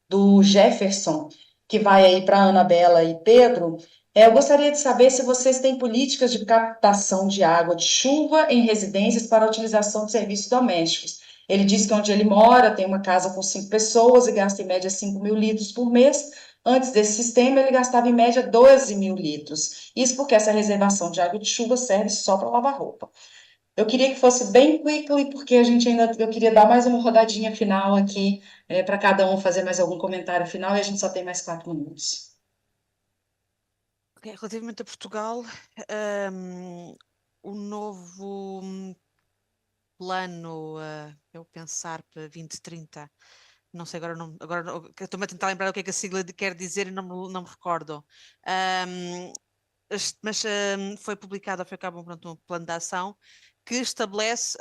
S1: do Jefferson, que vai aí para a Anabela e Pedro. Eu gostaria de saber se vocês têm políticas de captação de água de chuva em residências para a utilização de serviços domésticos. Ele diz que onde ele mora tem uma casa com 5 pessoas e gasta em média 5.000 litros por mês. Antes desse sistema, ele gastava em média 12.000 litros. Isso porque essa reservação de água de chuva serve só para lavar roupa. Eu queria que fosse bem quickly, porque eu queria dar mais uma rodadinha final aqui, para cada um fazer mais algum comentário final, e a gente só tem mais 4 minutos.
S2: Relativamente a Portugal, o novo plano, eu pensar para 2030, não sei agora estou-me a tentar lembrar o que é que a sigla quer dizer e não me recordo. Mas foi publicado, foi acabado um plano de ação que estabelece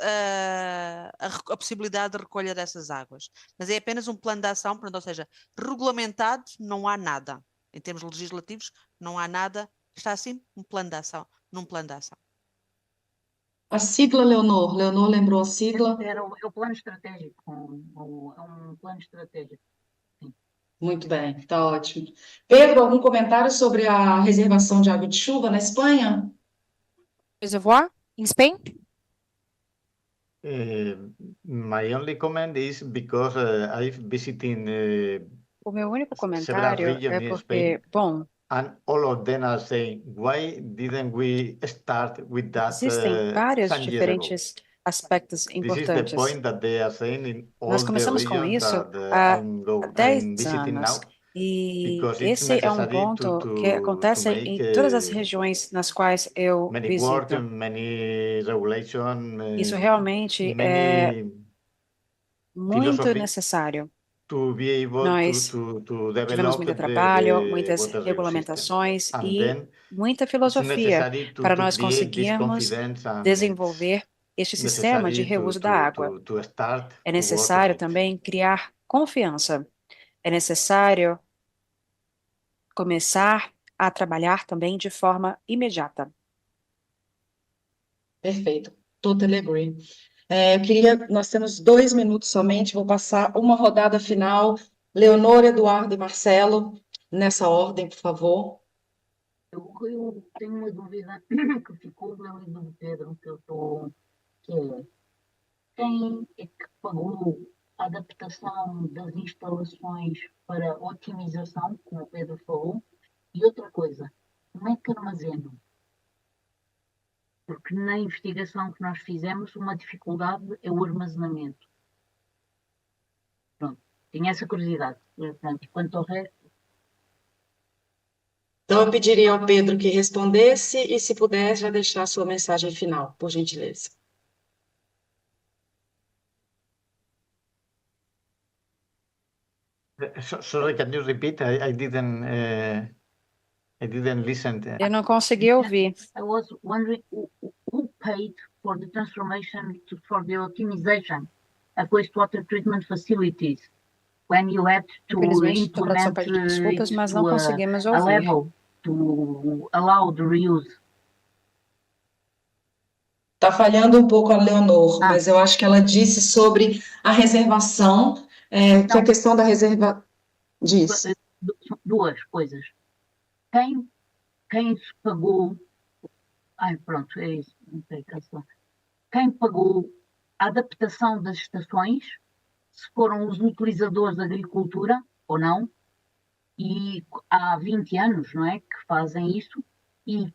S2: a possibilidade de recolha dessas águas. Mas é apenas um plano de ação, ou seja, regulamentado não há nada. Em termos legislativos, não há nada. Está assim, um plano de ação, num plano de ação.
S1: A sigla, Leonor. Leonor lembrou a sigla?
S5: É o plano estratégico. É um plano estratégico. Sim.
S1: Muito bem, está ótimo. Pedro, algum comentário sobre a reservação de água de chuva na Espanha?
S4: Reservoir in Spain?
S3: My only comment is because I've visited
S8: O meu único
S3: several
S8: comentário
S3: regions
S8: é
S3: in
S8: porque,
S3: Spain,
S8: bom,
S3: and all of them are saying, why didn't we start with that
S8: existem vários
S3: some years ago?
S8: diferentes aspectos
S3: This is the
S8: importantes.
S3: point that they are saying in all
S8: Nós
S3: the
S8: começamos com
S3: regions
S8: isso
S3: that
S8: há
S3: I'm
S8: 10
S3: visiting
S8: anos.
S3: now,
S8: E
S3: because it's
S8: esse é um
S3: necessary
S8: ponto que
S3: to
S8: acontece
S3: make
S8: em todas as regiões nas quais eu
S3: many work
S8: visito.
S3: and many regulation,
S8: Isso realmente é
S3: many
S8: muito
S3: philosophy
S8: necessário.
S3: to be able
S8: Nós
S3: to
S8: tivemos
S3: develop
S8: muito trabalho,
S3: the
S8: muitas
S3: water review system.
S8: regulamentações
S3: And
S8: e
S3: then
S8: muita
S3: it's
S8: filosofia
S3: necessary
S8: para
S3: to
S8: nós
S3: create this
S8: conseguirmos
S3: confidence, and
S8: desenvolver
S3: it's
S8: este sistema de
S3: necessary
S8: reuso da água.
S3: to start
S8: É
S3: to work on
S8: necessário
S3: it.
S8: também criar confiança. É necessário começar a trabalhar também de forma imediata.
S1: Perfeito. Totally agree. Nós temos 2 minutos somente, vou passar uma rodada final. Leonor, Eduardo e Marcelo, nessa ordem, por favor.
S5: Eu tenho uma dúvida que ficou do livro do Pedro, que é quem é que pagou a adaptação das instalações para otimização, como o Pedro falou, e outra coisa, como é que armazenam? Porque na investigação que nós fizemos, uma dificuldade é o armazenamento. Pronto, tinha essa curiosidade. Pronto, quanto ao resto,
S1: Então, eu pediria ao Pedro que respondesse e, se puder, já deixar a sua mensagem final, por gentileza.
S3: Sorry, can you repeat? I didn't listen.
S8: Eu não consegui ouvir.
S5: I was wondering who paid for the transformation for the optimization of wastewater treatment facilities when you had to
S8: Infelizmente, a tradução
S5: implement
S8: pede desculpas,
S5: it
S8: mas
S5: to
S8: não conseguimos
S5: a
S8: ouvir.
S5: level to allow the reuse.
S1: Está falhando um pouco a Leonor,
S5: Ah.
S1: mas eu acho que ela disse sobre a reservação, que a questão da reserva diz.
S5: Duas coisas. Quem se pagou. Ai, pronto, é isso. Não sei, canção. Quem pagou a adaptação das estações, se foram os utilizadores da agricultura ou não, e há 20 anos, não é, que fazem isso, e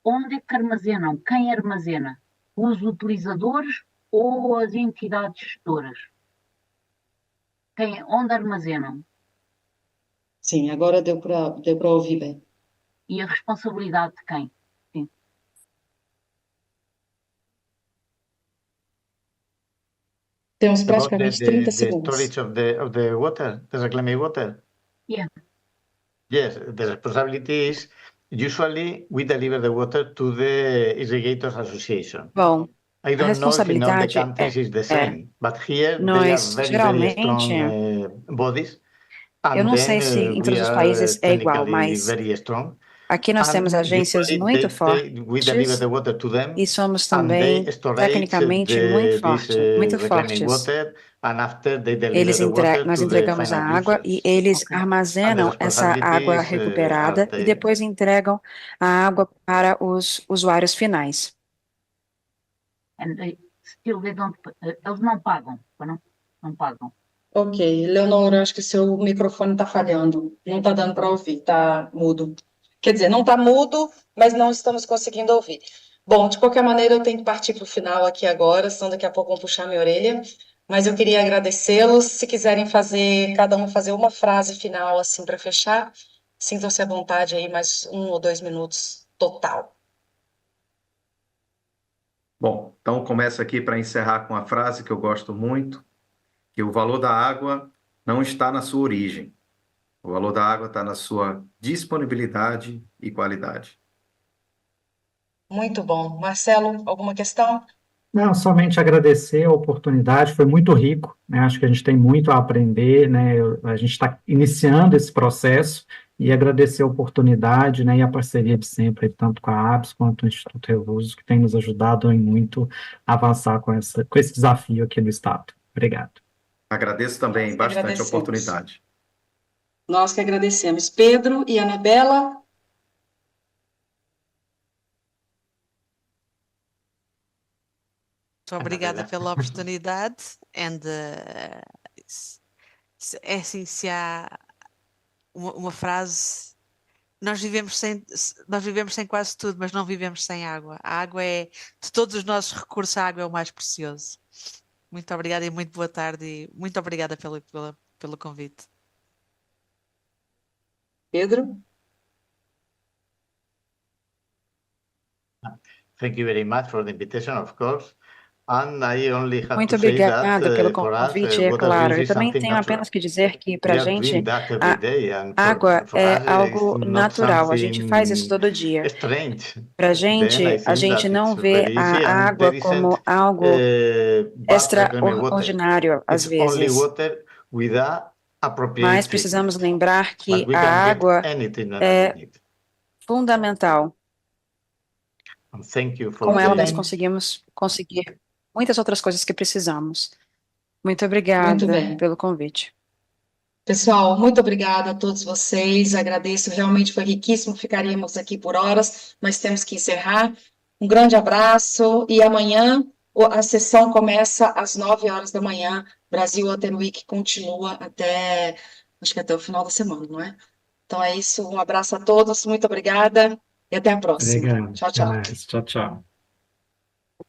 S5: onde é que armazenam? Quem armazena? Os utilizadores ou as entidades gestoras? Onde armazenam?
S1: Sim, agora deu para ouvir bem.
S5: E a responsabilidade de quem? Sim.
S1: Temos praticamente 30
S3: the
S1: segundos.
S3: storage of the water, the reclaimed water.
S5: Yeah.
S3: Yes, the responsibility is usually we deliver the water to the irrigators association.
S8: Bom,
S3: I
S8: a
S3: don't know if in all the
S8: responsabilidade
S3: countries is the same, but here they are
S8: nós
S3: very, very
S8: geralmente,
S3: strong bodies.
S8: eu
S3: And
S8: não sei
S3: then
S8: se em
S3: we
S8: todos os
S3: are
S8: países é igual,
S3: technically
S8: mas
S3: very strong.
S8: aqui nós temos
S3: And
S8: agências
S3: usually
S8: muito
S3: we deliver
S8: fortes
S3: the water to them,
S8: e somos
S3: and
S8: também
S3: they storage
S8: tecnicamente muito
S3: reclaiming
S8: fortes.
S3: water, and after they deliver the water
S8: Nós
S3: to the
S8: entregamos a
S3: final
S8: água
S3: users.
S8: e eles
S5: Ok.
S8: armazenam essa água
S3: responsibilities,
S8: recuperada
S3: are
S8: e depois entregam a água para os usuários finais.
S5: And still they don't, eles não pagam, não pagam.
S1: Ok, Leonor, acho que seu microfone está falhando, não está dando para ouvir, está mudo. Quer dizer, não está mudo, mas não estamos conseguindo ouvir. Bom, de qualquer maneira, eu tenho que partir para o final aqui agora, senão daqui a pouco vão puxar minha orelha. Mas eu queria agradecê-los. Se quiserem cada um fazer uma frase final assim para fechar, sintam-se à vontade aí, mais 1 ou 2 minutos total.
S6: Bom, então começo aqui para encerrar com a frase que eu gosto muito, que o valor da água não está na sua origem. O valor da água está na sua disponibilidade e qualidade.
S1: Muito bom. Marcelo, alguma questão?
S7: Não, somente agradecer a oportunidade, foi muito rico, né? Acho que a gente tem muito a aprender, né? A gente está iniciando esse processo e agradecer a oportunidade, né? E a parceria de sempre, tanto com a ABS quanto o Instituto Reuso, que tem nos ajudado em muito a avançar com esse desafio aqui do Estado. Obrigado.
S6: Agradeço também bastante a oportunidade.
S1: Nós que agradecemos. Pedro e Anabela.
S2: Muito obrigada pela oportunidade. É assim, se há uma frase, nós vivemos sem quase tudo, mas não vivemos sem água. A água é, de todos os nossos recursos, a água é o mais precioso. Muito obrigada e muito boa tarde e muito obrigada pelo convite.
S1: Pedro?
S3: Thank you very much for the invitation, of course.
S8: Muito obrigada pelo convite, é claro. Eu também tenho apenas que dizer que, para a gente, a água é algo natural. A gente faz isso todo dia. Para a gente não vê a água como algo extraordinário, às vezes. Mas precisamos lembrar que a água é fundamental. Com ela, nós conseguimos conseguir muitas outras coisas que precisamos. Muito obrigada pelo convite.
S1: Pessoal, muito obrigada a todos vocês. Agradeço, realmente foi riquíssimo. Ficaríamos aqui por horas, mas temos que encerrar. Um grande abraço e amanhã a sessão começa às 9 horas da manhã. Brasil Water Week continua até, acho que até o final da semana, não é? Então é isso. Um abraço a todos. Muito obrigada e até a próxima.
S7: Obrigado.
S1: Tchau, tchau.
S7: Até mais. Tchau, tchau.